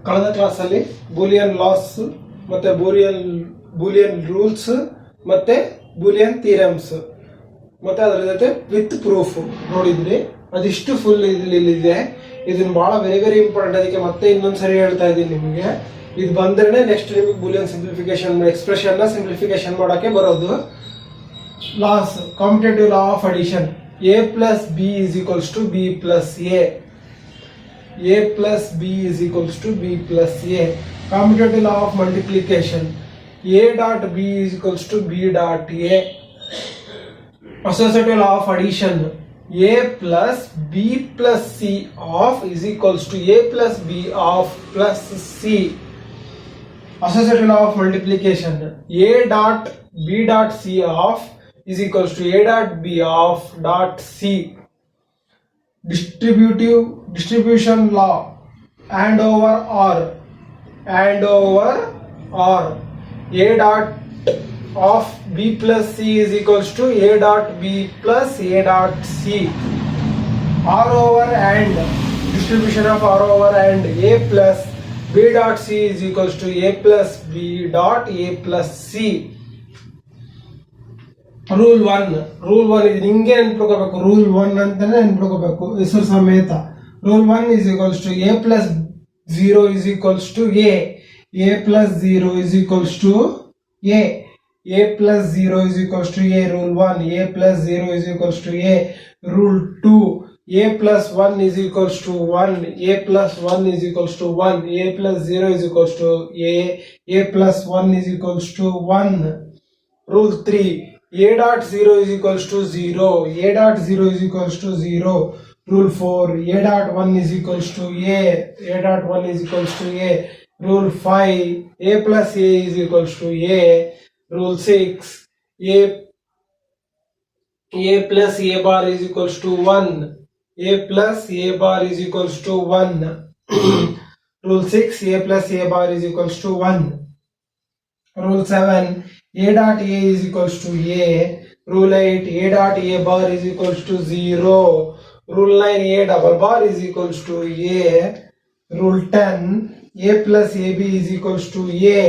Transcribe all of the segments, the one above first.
ಕಳೆದ ಕ್ಲಾಸಲ್ಲಿ Boolean loss ಮತ್ತೆ ಬೂಲಿಯನ್ ರೂಲ್ಸ್ ಮತ್ತೆ ಬೂಲಿಯನ್ ಥಿಯರಮ್ಸ್ ಮತ್ತೆ ಅದರ ಜೊತೆ ವಿತ್ ಪ್ರೂಫ್ ನೋಡಿದ್ರಿ. ಅದಿಷ್ಟು ಫುಲ್ ಇಲ್ಲಿದೆ. ಇದನ್ನ ಬಹಳ ವೆರಿ ಇಂಪಾರ್ಟೆಂಟ್. ಅದಕ್ಕೆ ಮತ್ತೆ ಇನ್ನೊಂದ್ಸರಿ ಹೇಳ್ತಾ ಇದ್ದೀನಿ ನಿಮಗೆ. ಇದು ಬಂದ್ರೆ ನೆಕ್ಸ್ಟ್ ನಿಮಗೆ ಬೂಲಿಯನ್ ಸಿಂಪ್ಲಿಫಿಕೇಶನ್ ಎಕ್ಸ್ಪ್ರೆಷನ್ ನ ಸಿಂಪ್ಲಿಫಿಕೇಶನ್ ಮಾಡೋಕೆ ಬರೋದು. Loss, commutative law of addition. a plus b is equals to b plus a. a plus b is equals to b plus a. Commutative law of multiplication. a dot b is equals to b dot a. Associative law of addition. a plus b plus c of is equals to a plus b of plus c. Associative law of multiplication. a dot b dot c of is equals to a dot b of dot c. Distribution law. And over r. a dot of b plus c is equals to a dot b plus a dot c. r over and. Distribution of r over and a plus b dot c is equals to a plus b dot a plus c. Rule 1 ಇದು ಹಿಂಗೆ ನೆನ್ಪಿಟ್ಕೋಬೇಕು. Rule 1 ಅಂತಾನೆ ನೆನ್ಪಿಟ್ಕೋಬೇಕು ಹೆಸರು ಸಮೇತ. Rule 1 is equals to a plus 0 is equals to a plus 0 is equals to a plus 0 is equals to a. Rule 1, a plus 0 is equals to a. Rule 2, a plus 1 is equals to 1, a plus 1 is equals to 1, a plus 0 is equals to a plus 1 is equals to 1. Rule 3, a dot 0 is equals to 0, a dot 0 is equals to 0. Rule 4, a dot 1 is equals to a dot 1 is equals to a. Rule 5, a plus a is equals to a. Rule 6, a plus a bar is equals to 1, a plus a bar is equals to 1. Rule 6, a plus a bar is equals to 1. Rule 7, a dot a is equals to a. Rule 8, a dot a bar is equals to 0. Rule 9, a double bar is equals to a. Rule 10, a plus ab is equals to a.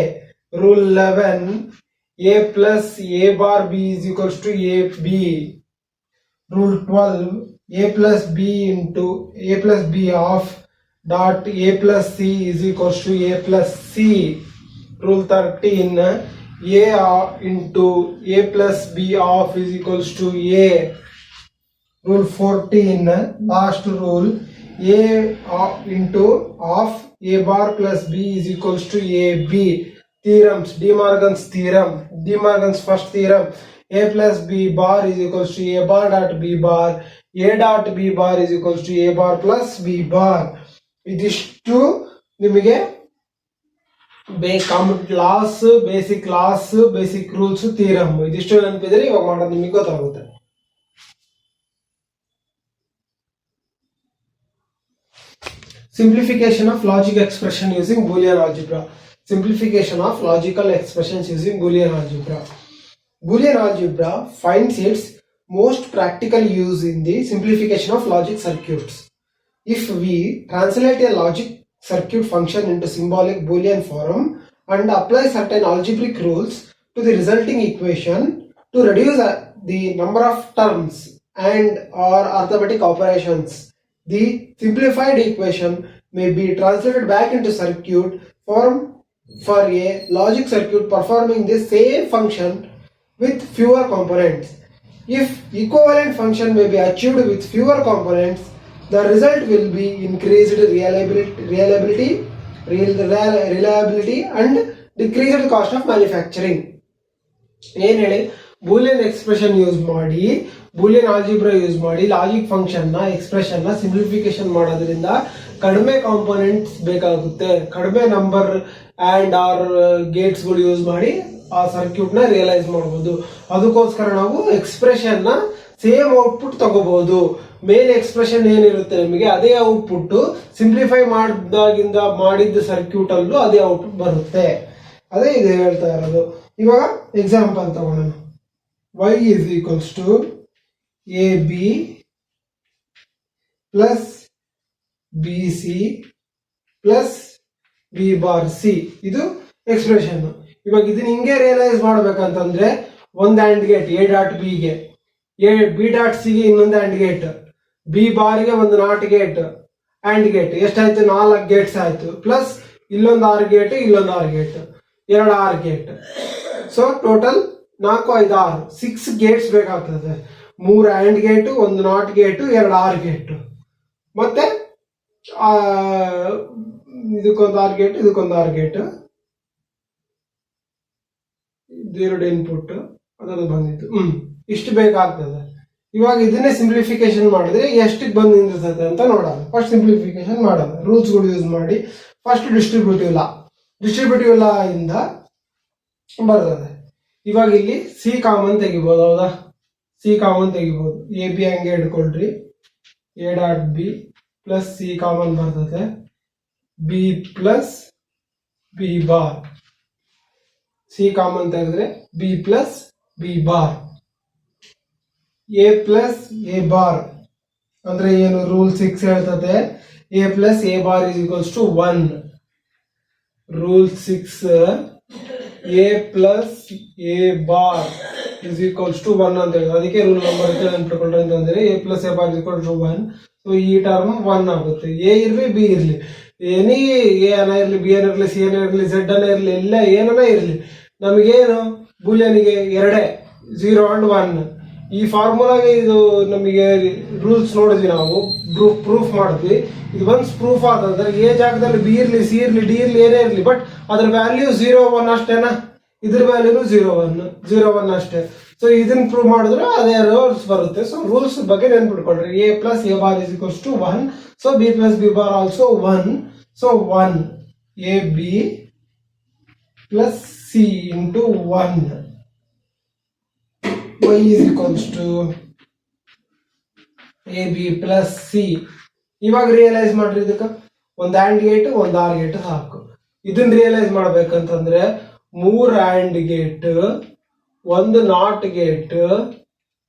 Rule 11, a plus a bar b is equals to ab. Rule 12, a plus b into a plus b of dot a plus c is equals to a plus c. Rule 13, a into a plus b of is equals to a. Rule 14, last rule, a into of a bar plus b is equals to ab. Theorems, De Morgan's theorem, De Morgan's first theorem, a plus b bar is equals to a bar dot b bar, a dot b bar is equals to a bar plus b bar. ಇದಿಷ್ಟು ನಿಮಗೆ loss, basic loss, basic rules, theorem ಇದಿಷ್ಟು ನೆನಪಿದ್ರೆ ಇವಾಗ ಮಾಡೋದು ನಿಮಗೆ ಗೊತ್ತಾಗುತ್ತೆ. Simplification of logic expression using Boolean algebra. Simplification of logical expressions using Boolean algebra. Boolean algebra finds its most practical use in the simplification of logic circuits. If we translate a logic circuit function into symbolic Boolean form and apply certain algebraic rules to the resulting equation to reduce the number of terms and or arithmetic operations, the simplified equation may be translated back into circuit form for a logic circuit performing the same function with fewer components. If equivalent function may be achieved with fewer components, the result will be increased reliability and decreased cost of manufacturing. ಏನು ಹೇಳಿ, Boolean expression use ಮಾಡಿ, Boolean algebra use ಮಾಡಿ logic function ನ expression ನ simplification ಮಾಡೋದ್ರಿಂದ ಕಡಿಮೆ components ಬೇಕಾಗುತ್ತೆ. ಕಡಿಮೆ ನಂಬರ್ ಅಂಡ್ ಆರ್ ಗೇಟ್ಸ್ ಗಳು ಯೂಸ್ ಮಾಡಿ ಆ ಸರ್ಕ್ಯೂಟ್ ನ ರಿಯಲೈಸ್ ಮಾಡಬಹುದು. ಅದಕ್ಕೋಸ್ಕರ ನಾವು ಎಕ್ಸ್ಪ್ರೆಷನ್ ನ ಸೇಮ್ ಔಟ್ಪುಟ್ ತಗೋಬಹುದು. ಮೇನ್ ಎಕ್ಸ್ಪ್ರೆಷನ್ ಏನಿರುತ್ತೆ ನಿಮಗೆ ಅದೇ ಔಟ್ಪುಟ್ ಸಿಂಪ್ಲಿಫೈ ಮಾಡಿದ್ದ ಸರ್ಕ್ಯೂಟ್ ಅಲ್ಲೂ ಅದೇ ಔಟ್ಪುಟ್ ಬರುತ್ತೆ. ಅದೇ ಇದು ಹೇಳ್ತಾ ಇರೋದು. ಇವಾಗ ಎಕ್ಸಾಂಪಲ್ ತಗೋಣ. y is equals to ab plus bc plus B bar C. ಇದು ಎಕ್ಸ್ಪ್ರೆಷನ್. ಇವಾಗ ಇದನ್ನ ಹಿಂಗೆ ರಿಯಲೈಸ್ ಮಾಡ್ಬೇಕಂತಂದ್ರೆ ಒಂದು ಆ್ಯಂಡ್ ಗೇಟ್ ಎ ಡಾಟ್ ಬಿಗೆ, ಬಿ ಡಾಟ್ ಸಿಗೆ ಇನ್ನೊಂದು ಆ್ಯಂಡ್ ಗೇಟ್, ಬಿ ಬಾರ್ಗೆ ಒಂದು ನಾಟ್ ಗೇಟ್ ಆ್ಯಂಡ್ ಗೇಟ್. ಎಷ್ಟಾಯ್ತು? 4 ಗೇಟ್ಸ್ ಆಯ್ತು. ಪ್ಲಸ್ ಇಲ್ಲೊಂದು 6 ಗೇಟ್, ಇಲ್ಲೊಂದು 6 gate, 2 6 gate. So total 4 5 6 6 Gates ಬೇಕಾಗ್ತದೆ. 3 ಆ್ಯಂಡ್ ಗೇಟು, ಒಂದು ನಾಟ್ ಗೇಟು, 2 6 ಗೇಟು, ಮತ್ತೆ ಇದಕ್ಕೊಂದು 6 ಗೇಟ್, ಇದಕ್ಕೊಂದು 6 ಗೇಟ್, ಎರಡು ಇನ್ಪುಟ್ ಅದನ್ನು ಬಂದಿತ್ತು. ಇಷ್ಟು ಬೇಕಾಗ್ತದೆ. ಇವಾಗ ಇದನ್ನೇ ಸಿಂಪ್ಲಿಫಿಕೇಶನ್ ಮಾಡಿದ್ರೆ ಎಷ್ಟಕ್ಕೆ ಬಂದು ನಿಂದಿರ್ತದೆ ಅಂತ ನೋಡೋಣ. ಫಸ್ಟ್ ಸಿಂಪ್ಲಿಫಿಕೇಶನ್ ಮಾಡೋಣ ರೂಲ್ಸ್ಗಳು ಯೂಸ್ ಮಾಡಿ. ಫಸ್ಟ್ ಡಿಸ್ಟ್ರಿಬ್ಯೂಟಿವ್ ಲಾ ಇಂದ ಬರ್ತದೆ. ಇವಾಗ ಇಲ್ಲಿ ಸಿ ಕಾಮನ್ ತೆಗಿಬಹುದು. ಹೌದಾ? ಸಿ ಕಾಮನ್ ತೆಗಿಬಹುದು. ಎ ಬಿ ಹಂಗೆ ಇಟ್ಕೊಳ್ರಿ. A dot B plus C common ಬರ್ತದೆ. B plus B bar. C common ತೆಗೆದ್ರೆ B plus B bar. A plus A bar ಅಂದ್ರೆ ಏನು? ರೂಲ್ 6 ಹೇಳ್ತದೆ A plus A bar is equals to 1. Rule 6 A plus A bar is equals to 1 ಅಂತ ಹೇಳಿದ್ರೆ ಅದಕ್ಕೆ rule number ನೆನ್ಪಿಟ್ಕೊಂಡ್ರೆ ಅಂತಂದ್ರೆ A plus A bar is equal to 1. So ಈ term 1 ಆಗುತ್ತೆ. ಎ ಇರ್ಲಿ ಬಿ ಇರ್ಲಿ, ಎನಿ ಎ ಅನ್ನ ಇರ್ಲಿ, ಬಿ ಅನ್ನ ಇರ್ಲಿ, ಸಿ ಅನ್ನ ಇರ್ಲಿ, ಝೆಡ್ ಅನ್ನ ಇರ್ಲಿ, ಎಲ್ಲ ಏನನ್ನ ಇರ್ಲಿ, ನಮಗೇನು ಬೂಲಿಯನಿಗೆ 2 0 and 1. ಈ ಫಾರ್ಮುಲಾಗೆ ಇದು ನಮಗೆ ರೂಲ್ಸ್ ನೋಡಿದ್ವಿ, ನಾವು ಪ್ರೂಫ್ ಮಾಡಿದ್ವಿ. ಇದು ಒನ್ಸ್ ಪ್ರೂಫ್ ಆದ್ರೆ ಎ ಜಾಗದಲ್ಲಿ ಬಿ ಇರ್ಲಿ, ಸಿ ಇರ್ಲಿ, ಡಿ ಇರ್ಲಿ, ಏನೇ ಇರ್ಲಿ, ಬಟ್ ಅದ್ರ ವ್ಯಾಲ್ಯೂ 0 1 ಅಷ್ಟೇನಾ? ಇದ್ರ ವ್ಯಾಲ್ಯೂನು 0 1 ಅಷ್ಟೇ. ಸೊ ಇದನ್ನ ಪ್ರೂವ್ ಮಾಡಿದ್ರೆ ಅದೇ ರೂಲ್ಸ್ ಬರುತ್ತೆ. ಸೊ ರೂಲ್ಸ್ ಬಗ್ಗೆ ನೆನ್ಪಿಟ್ಕೊಳ್ರಿ. A plus A bar is equals to 1. So B plus B bar also 1. So 1 A B plus C into 1 y is equals to A B plus C. ಇವಾಗ realise ಮಾಡ್ರಿ. ಇದಕ್ಕೆ ಒಂದು and gate, ಒಂದು or gate ಸಾಕು. ಇದನ್ನ realise ಮಾಡ್ಬೇಕಂತಂದ್ರೆ 3 and gate, ಒಂದು not gate,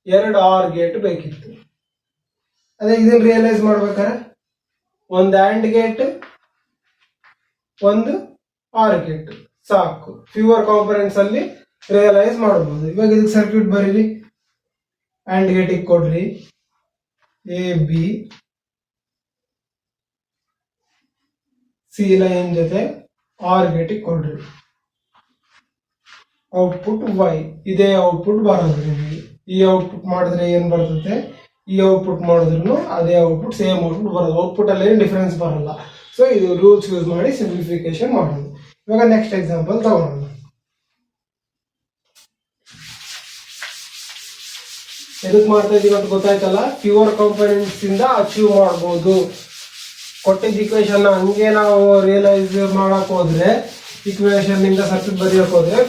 2 or gate ಬೇಕಿತ್ತು. ಅದೇ ಇದನ್ನ ರಿಯಲೈಸ್ ಮಾಡ್ಬೇಕಾದ್ರೆ ಒಂದು ಆ್ಯಂಡ್ ಗೇಟ್, ಒಂದು ಆರ್ ಗೇಟ್ ಸಾಕು. ಫ್ಯೂವರ್ ಕಾಂಪೊನೆಂಟ್ಸ್ ಅಲ್ಲಿ ರಿಯಲೈಸ್ ಮಾಡಬಹುದು. ಇವಾಗ ಇದಕ್ಕೆ ಸರ್ಕ್ಯೂಟ್ ಬರೀರಿ. ಆ್ಯಂಡ್ ಗೇಟಿಗೆ ಕೊಡ್ರಿ ಎ ಬಿ, ಸಿ ಲೈನ್ ಜೊತೆ ಆರ್ ಗೇಟಿಗೆ ಕೊಡ್ರಿ. Output Y. ಇದೇ ಔಟ್ಪುಟ್ ಬರೋದು ನಿಮಗೆ. ಈ ಔಟ್ಪುಟ್ ಮಾಡಿದ್ರೆ ಏನ್ ಬರ್ತದೆ? ಈ ಔಟ್ಪುಟ್ ಮಾಡಿದ್ರು ಅದೇ ಔಟ್ಪುಟ್, ಸೇಮ್ ಔಟ್ಪುಟ್ ಬರೋದು. ಔಟ್ಪುಟ್ ಅಲ್ಲಿ ಏನು ಡಿಫರೆನ್ಸ್ ಬರಲ್ಲ. ಸೊ ಇದು ರೂಲ್ಸ್ ಯೂಸ್ ಮಾಡಿ ಸಿಂಪ್ಲಿಫಿಕೇಶನ್ ಮಾಡೋದು. ಇವಾಗ ನೆಕ್ಸ್ಟ್ ಎಕ್ಸಾಂಪಲ್ ತಗೊಳ್ಳೋಣ. ಎದಕ್ ಮಾಡ್ತಾ ಇದೀವಿ ಅಂತ ಗೊತ್ತಾಯ್ತಲ್ಲ? ಪ್ಯೂರ್ ಕಾಂಪೊನೆಂಟ್ಸ್ ಇಂದ ಅಚೀವ್ ಮಾಡಬಹುದು. ಕೊಟ್ಟಿದ್ದ ಇಕ್ವೇಶನ್ ಹಂಗೆ ನಾವು ರಿಯಲೈಸ್ ಮಾಡಕ್ ಹೋದ್ರೆ, ಇಕ್ವೇಶನ್ ಇಂದ ಸರ್ಕ್ಯೂಟ್ ಬರೆಯಕ್ ಹೋದ್ರೆ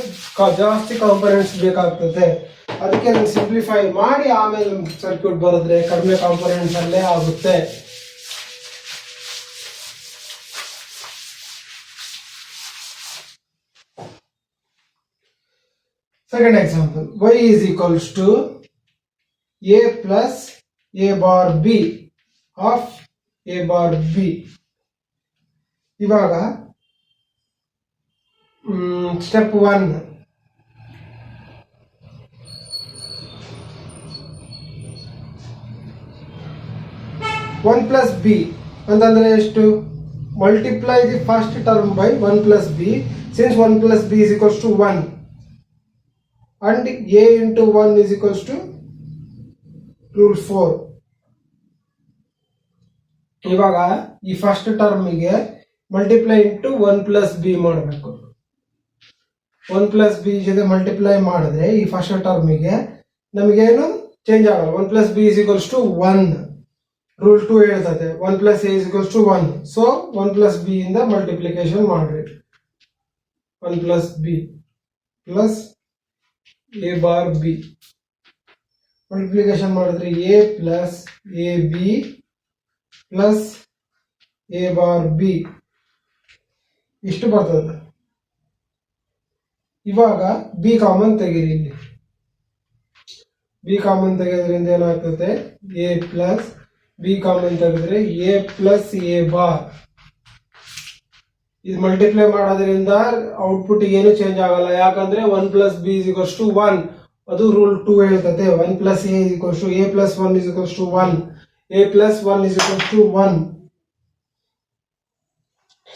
ಜಾಸ್ತಿ ಕಾಂಪೊನೆಂಟ್ಸ್ ಬೇಕಾಗ್ತದೆ. ಅದಕ್ಕೆ ಅದನ್ನು ಸಿಂಪ್ಲಿಫೈ ಮಾಡಿ ಆಮೇಲೆ ಸರ್ಕ್ಯೂಟ್ ಬರೆದ್ರೆ ಕಡಿಮೆ ಕಾಂಪೊನೆಂಟ್ಸ್ ಅಲ್ಲೇ ಆಗುತ್ತೆ. Second example, y is equals to a plus a bar b of a bar b. ಇವಾಗ ಸ್ಟೆಪ್ 1, ಒನ್ ಪ್ಲಸ್ ಬಿ ಅಂತಂದ್ರೆ ಎಷ್ಟು? Multiply the first term by 1 plus b, since 1 plus b is equals to 1 and a into 1 is equals to rule 4. ಇವಾಗ ಈ first ಟರ್ಮಿಗೆ multiply into 1 plus b ಮಾಡಬೇಕು. 1 plus b ಜೊತೆ multiply ಮಾಡಿದ್ರೆ ಈ first ಟರ್ಮಿಗೆ ನಮಗೇನು ಚೇಂಜ್ ಆಗಲ್ಲ. 1 plus b is equals to 1. Rule 2 ಹೇಳ್ತದೆ 1 plus a is equals to 1. So 1 plus b ಇಂದ ಮಲ್ಟಿಪ್ಲಿಕೇಶನ್ ಮಾಡ್ರಿ. 1 plus b plus a bar b multiplication ಮಾಡಿದ್ರೆ a plus A B plus a bar b ಇಷ್ಟು ಬರ್ತದೆ. ಇವಾಗ b common ತೆಗೀರಿ. ಇಲ್ಲಿ b common ತೆಗೆದ್ರಿಂದ ಏನಾಗ್ತದೆ? a ಪ್ಲಸ್ b ಕಾಮನ್ ತೆಗೆದ್ರೆ a ಪ್ಲಸ್ a ಬಾರ್ ಇದು ಮಲ್ಟಿಪ್ಲೈ ಮಾಡೋದ್ರಿಂದ ಔಟ್ಪುಟ್ ಏನು ಚೇಂಜ್ ಆಗಲ್ಲ, ಯಾಕಂದ್ರೆ 1 + b = 1. ಅದು ರೂಲ್ 2 ಹೇಳ್ತದೆ. 1 + a = a + 1 = 1. a + 1 = 1.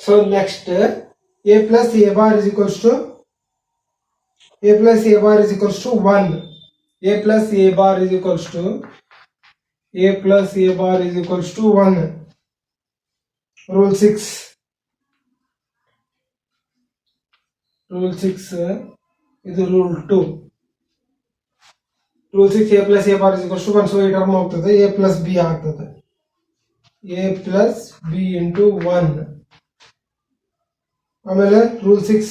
So next a plus a bar is equals to a plus a bar is equals to 1. A plus a bar is equals to a plus a bar is equals to 1. Rule 6. Rule 6 is rule 2. Rule 6 a plus a bar is equals to 1. So it term ಆಗ್ತದೆ a plus b ಆಗ್ತದೆ. a plus b into 1. ಆಮೇಲೆ rule 6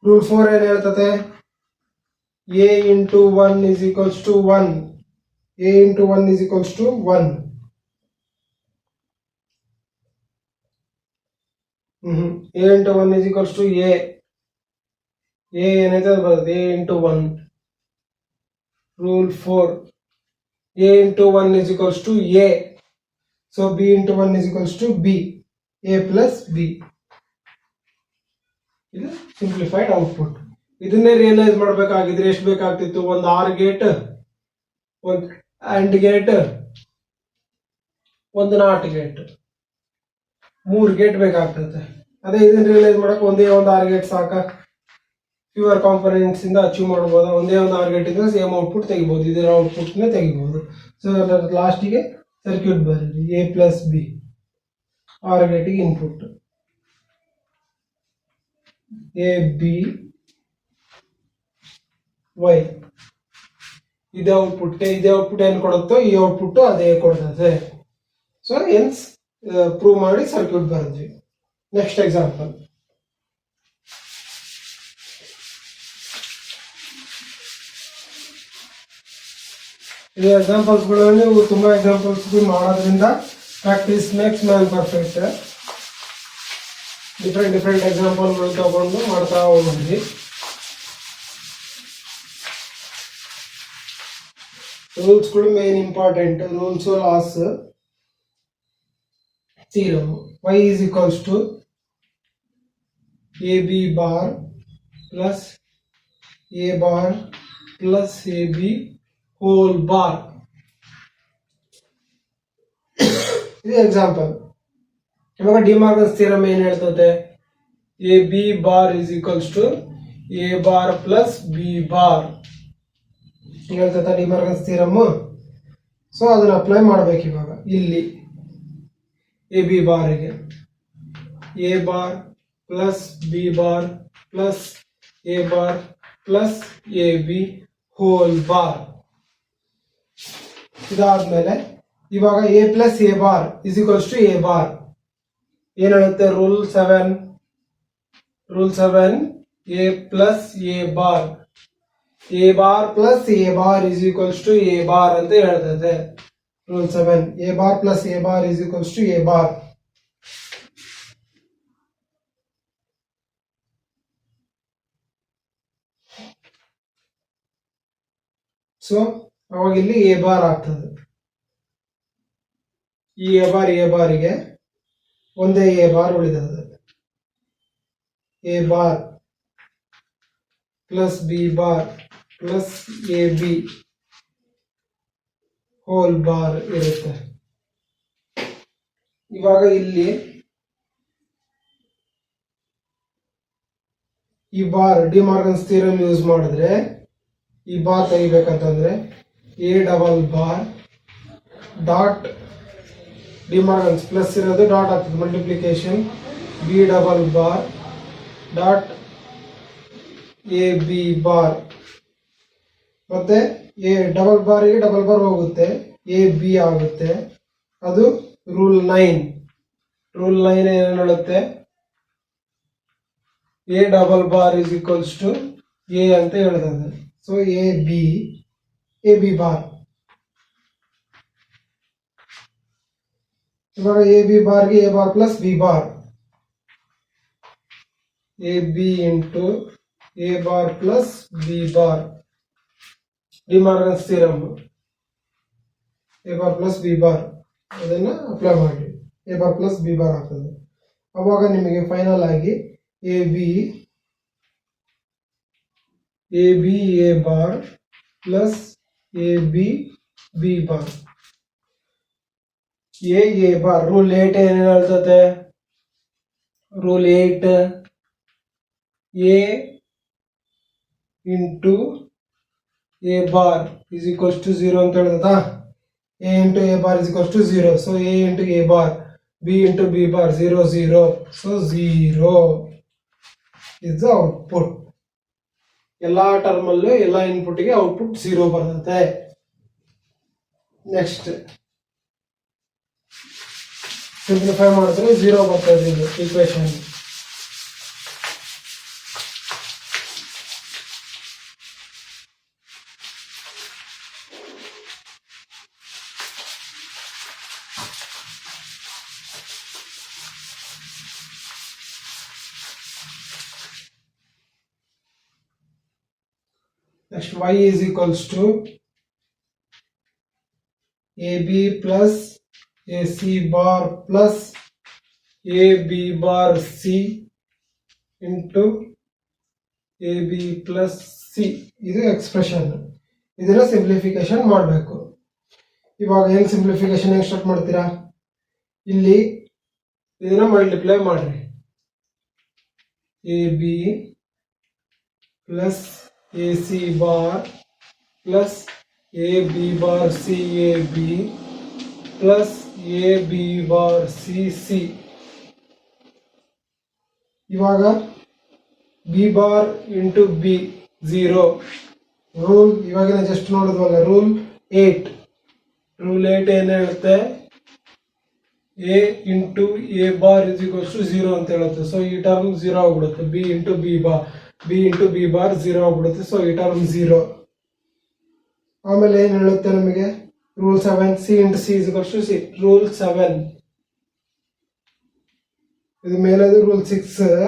rule 4 ಏನು ಹೇಳ್ತದೆ, a into 1 is equals to 1. a into 1 is equals to 1. a into 1 is equals to a ಏನೈತೆ ಅದು ಬರ್ತದೆ a into 1. Rule 4 a into 1 is equals to a. So b into 1 is equals to b. a plus b. ಇದು simplified output. ಇದನ್ನೇ realise ಮಾಡಬೇಕಾಗಿದ್ರೆ ಎಷ್ಟು ಬೇಕಾಗ್ತಿತ್ತು, ಒಂದು or gate, ಒಂದು and gate, ಒಂದು not gate, 3 gate ಬೇಕಾಗ್ತದೆ. ಅದೇ ಇದನ್ನ ರಿಯಲೈಸ್ ಮಾಡಕ್ಕೆ ಒಂದೇ ಒಂದು ಆರ್ ಗೇಟ್ ಸಾಕ. ಫ್ಯೂವರ್ ಕಾಂಪೊನೆಂಟ್ಸ್ ಇಂದ ಅಚೀವ್ ಮಾಡಬಹುದು. ಒಂದೇ ಒಂದು ಆರ್ ಗೇಟ್ ಇಂದ ಸೇಮ್ ಔಟ್ಪುಟ್ ತೆಗಿಬಹುದು, ಇದರ ಔಟ್ಪುಟ್ನೇ ತೆಗಿಬಹುದು. ಸೊ ಲಾಸ್ಟಿಗೆ ಸರ್ಕ್ಯೂಟ್ ಬರೀರಿ a plus b. ಆರ್ ಗೇಟಿಗೆ ಇನ್ಪುಟ್ a b y. ಇದೇ ಔಟ್ಪುಟ್ ಏನು ಕೊಡುತ್ತೋ ಈ ಔಟ್ಪುಟ್ ಅದೇ ಕೊಡ್ತದೆ. ಸೊ ಎನ್ಸ್ ಪ್ರೂವ್ ಮಾಡಿ ಸರ್ಕ್ಯೂಟ್ ಬರೆದ್ವಿ. Next example. ಈ ಎಕ್ಸಾಂಪಲ್ಸ್ಗಳು ನೀವು ತುಂಬಾ ಎಕ್ಸಾಂಪಲ್ಸ್ ಮಾಡೋದ್ರಿಂದ practice makes man perfect. Different ಎಕ್ಸಾಂಪಲ್ಗಳು ತಗೊಂಡು ಮಾಡ್ತಾ ಹೋಗ್ರಿ. ರೂಲ್ಸ್ಗಳು main important. Rules laws theorem. y is equals to ab bar plus a bar plus ab whole bar. ಇದು ಎಕ್ಸಾಂಪಲ್. ಇವಾಗ ಡಿಮಾರ್ಗನ್ಸ್ ಥಿಯರಮ್ ಏನ್ ಹೇಳ್ತದೆ, A B bar is equals to A bar plus B bar ಹೇಳ್ತದೆ De Morgan's theorem. So ಅದನ್ನ apply ಮಾಡ್ಬೇಕು ಇವಾಗ ಇಲ್ಲಿ. A B ಬಾರಿಗೆ A bar plus B bar plus A bar plus A B whole bar. ಇದಾದ್ಮೇಲೆ ಇವಾಗ A plus A bar is equals to A bar ಏನ್ ಹೇಳುತ್ತೆ, rule 7 A plus A bar plus A bar is equals to A bar ಅಂತ ಹೇಳ್ತದೆ. Rule 7 A bar plus A bar is equals to A bar. So ಅವಾಗ ಇಲ್ಲಿ A bar ಆಗ್ತದೆ. ಈ A ಬಾರಿಗೆ ಒಂದೇ ಎ ಬಾರ್ ಉಳಿದದೆ. A bar plus B bar plus A B whole bar ಇರುತ್ತೆ. ಇವಾಗ ಇಲ್ಲಿ ಈ ಬಾರ್ ಡಿಮಾರ್ಗನ್ಸ್ ಥಿಯರಮ್ ಯೂಸ್ ಮಾಡಿದ್ರೆ ಈ ಬಾರ್ ತೆಗಿಬೇಕಂತಂದ್ರೆ A double bar dot De Morgan's plus ಇರೋದು ಡಾಟ್ ಆಗ್ತದೆ multiplication B double bar dot A B bar. ಮತ್ತೆ ಎ ಡಬಲ್ ಬಾರಿಗೆ ಡಬಲ್ ಬಾರ್ ಹೋಗುತ್ತೆ, ಎ ಬಿ ಆಗುತ್ತೆ. ಅದು ರೂಲ್ 9 ಏನು ಹೇಳುತ್ತೆ, A double bar is equals to A ಅಂತ ಹೇಳ್ತದೆ. So A B bar. ಇವಾಗ ಎ ಬಿ ಬಾರ್ಗೆ A bar plus B bar, A B into A bar plus B bar. De Morgan's theorem A bar plus B bar ಅದನ್ನ apply ಮಾಡಿ A bar plus B bar ಆಗ್ತದೆ. ಅವಾಗ ನಿಮಗೆ final ಆಗಿ A B A bar plus A B bar. A bar rule 8 ಏನ್ ಹೇಳ್ತದೆ? Rule 8 A into A bar is equals to 0 ಅಂತ ಹೇಳ್ತದಾ? A into A bar is equals to 0. So A into A bar, B into B bar 0 0. So 0 is the output. ಎಲ್ಲಾ term ಅಲ್ಲೂ ಎಲ್ಲ ಇನ್ಪುಟ್ಗೆ output 0 ಬರ್ತದೆ. Next simplify ಮಾಡಿದ್ರೆ 0 ಬರ್ತದೆ ಇದು equation. Next, y is equals to AB plus AC bar plus AB bar C into AB plus C. ಇದು expression. ಇದನ್ನ ಸಿಂಪ್ಲಿಫಿಕೇಶನ್ ಮಾಡಬೇಕು. ಇವಾಗ ಹೆಂಗ್ ಸಿಂಪ್ಲಿಫಿಕೇಶನ್ ಹೆಂಗ್ ಸ್ಟಾರ್ಟ್ ಮಾಡ್ತೀರಾ? ಇಲ್ಲಿ ಇದನ್ನ ಮಲ್ಟಿಪ್ಲೈ ಮಾಡ್ರಿ. AB plus AC bar plus AB bar CAB plus AB bar CC. ಇವಾಗ B bar into B 0. Rule ಇವಾಗಿನ ಜಸ್ಟ್ ನೋಡಿದ್ವಲ್ಲ, ರೂಲ್ 8. ರೂಲ್ 8 ಏನ್ ಹೇಳುತ್ತೆ? A into A bar is equals to 0 ಅಂತ ಹೇಳುತ್ತೆ. ಸೊ ಈ ಟರ್ಮ್ 0 ಆಗ್ಬಿಡುತ್ತೆ. ಬಿ ಇಂಟು ಬಿ ಬಾರ್ 0 ಆಗ್ಬಿಡುತ್ತೆ. ಸೊ ಈ ಟರ್ಮ್ 0. ಆಮೇಲೆ ಏನ್ ಹೇಳುತ್ತೆ ನಮಗೆ? Rule 7 C into C is equals to C. Rule 7 ಇದು ಮೇಲೆ rule 6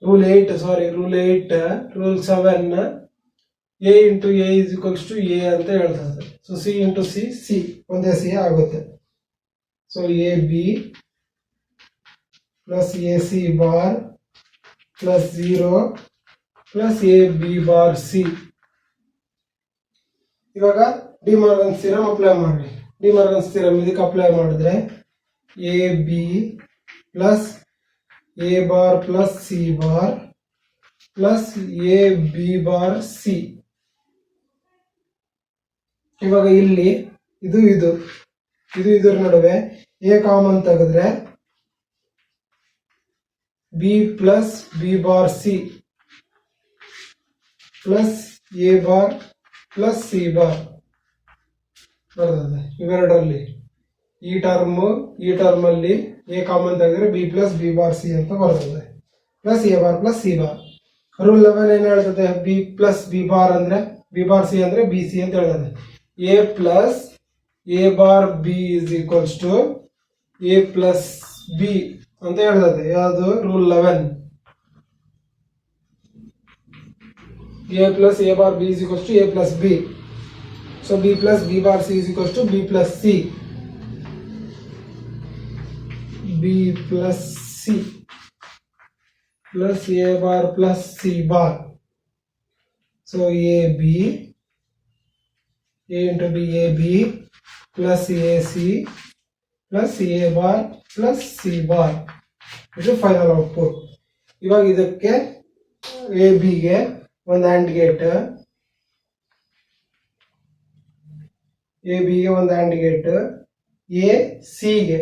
rule 8 sorry rule 8 rule 7 A into A is equals to A ಅಂತ ಹೇಳ್ತದೆ. ಸೊ ಸಿ ಇಂಟು ಸಿ ಒಂದೇ ಸಿ ಆಗುತ್ತೆ. So A B plus A C bar plus 0 plus A B bar C. ಇವಾಗ De Morgan's theorem apply ಮಾಡಿ. De Morgan's theorem ಇದಕ್ಕೆ apply ಮಾಡಿದ್ರೆ A B plus A bar plus C bar plus A B bar C. ಇವಾಗ ಇಲ್ಲಿ ಇದರ ನಡುವೆ A common ತೆಗೆದ್ರೆ B plus B bar C plus A bar plus C bar ಬರ್ತದೆ. ಇವೆರಡರಲ್ಲಿ ಈ ಟರ್ಮ್ ಅಲ್ಲಿ ಎ ಕಾಮನ್ ತೆಗೆದ್ರೆ B plus B bar C ಅಂತ ಬರ್ತದೆ, plus A bar plus C bar. Rule 11 ಏನ್ ಹೇಳ್ತದೆ? ಬಿ ಪ್ಲಸ್ ಬಿ ಬಾರ್ ಅಂದ್ರೆ ಬಿ ಬಾರ್ ಸಿ ಅಂದ್ರೆ ಬಿ ಸಿ ಅಂತ ಹೇಳ್ತದೆ. A plus A bar B is equals to A plus B ಅಂತ ಹೇಳ್ತದೆ. ಯಾವುದು? Rule 11. A plus A bar B is equals to A plus B. So B plus B bar C is equals to B plus C. B plus C plus A bar plus C bar. So A B A into B A B plus A C plus A bar plus C bar. ಇದು final output. ಇವಾಗ ಇದಕ್ಕೆ A ಬಿಗೆ ಒಂದು and gate, A ಬಿಗೆ ಒಂದು and gate, A ಸಿಗೆ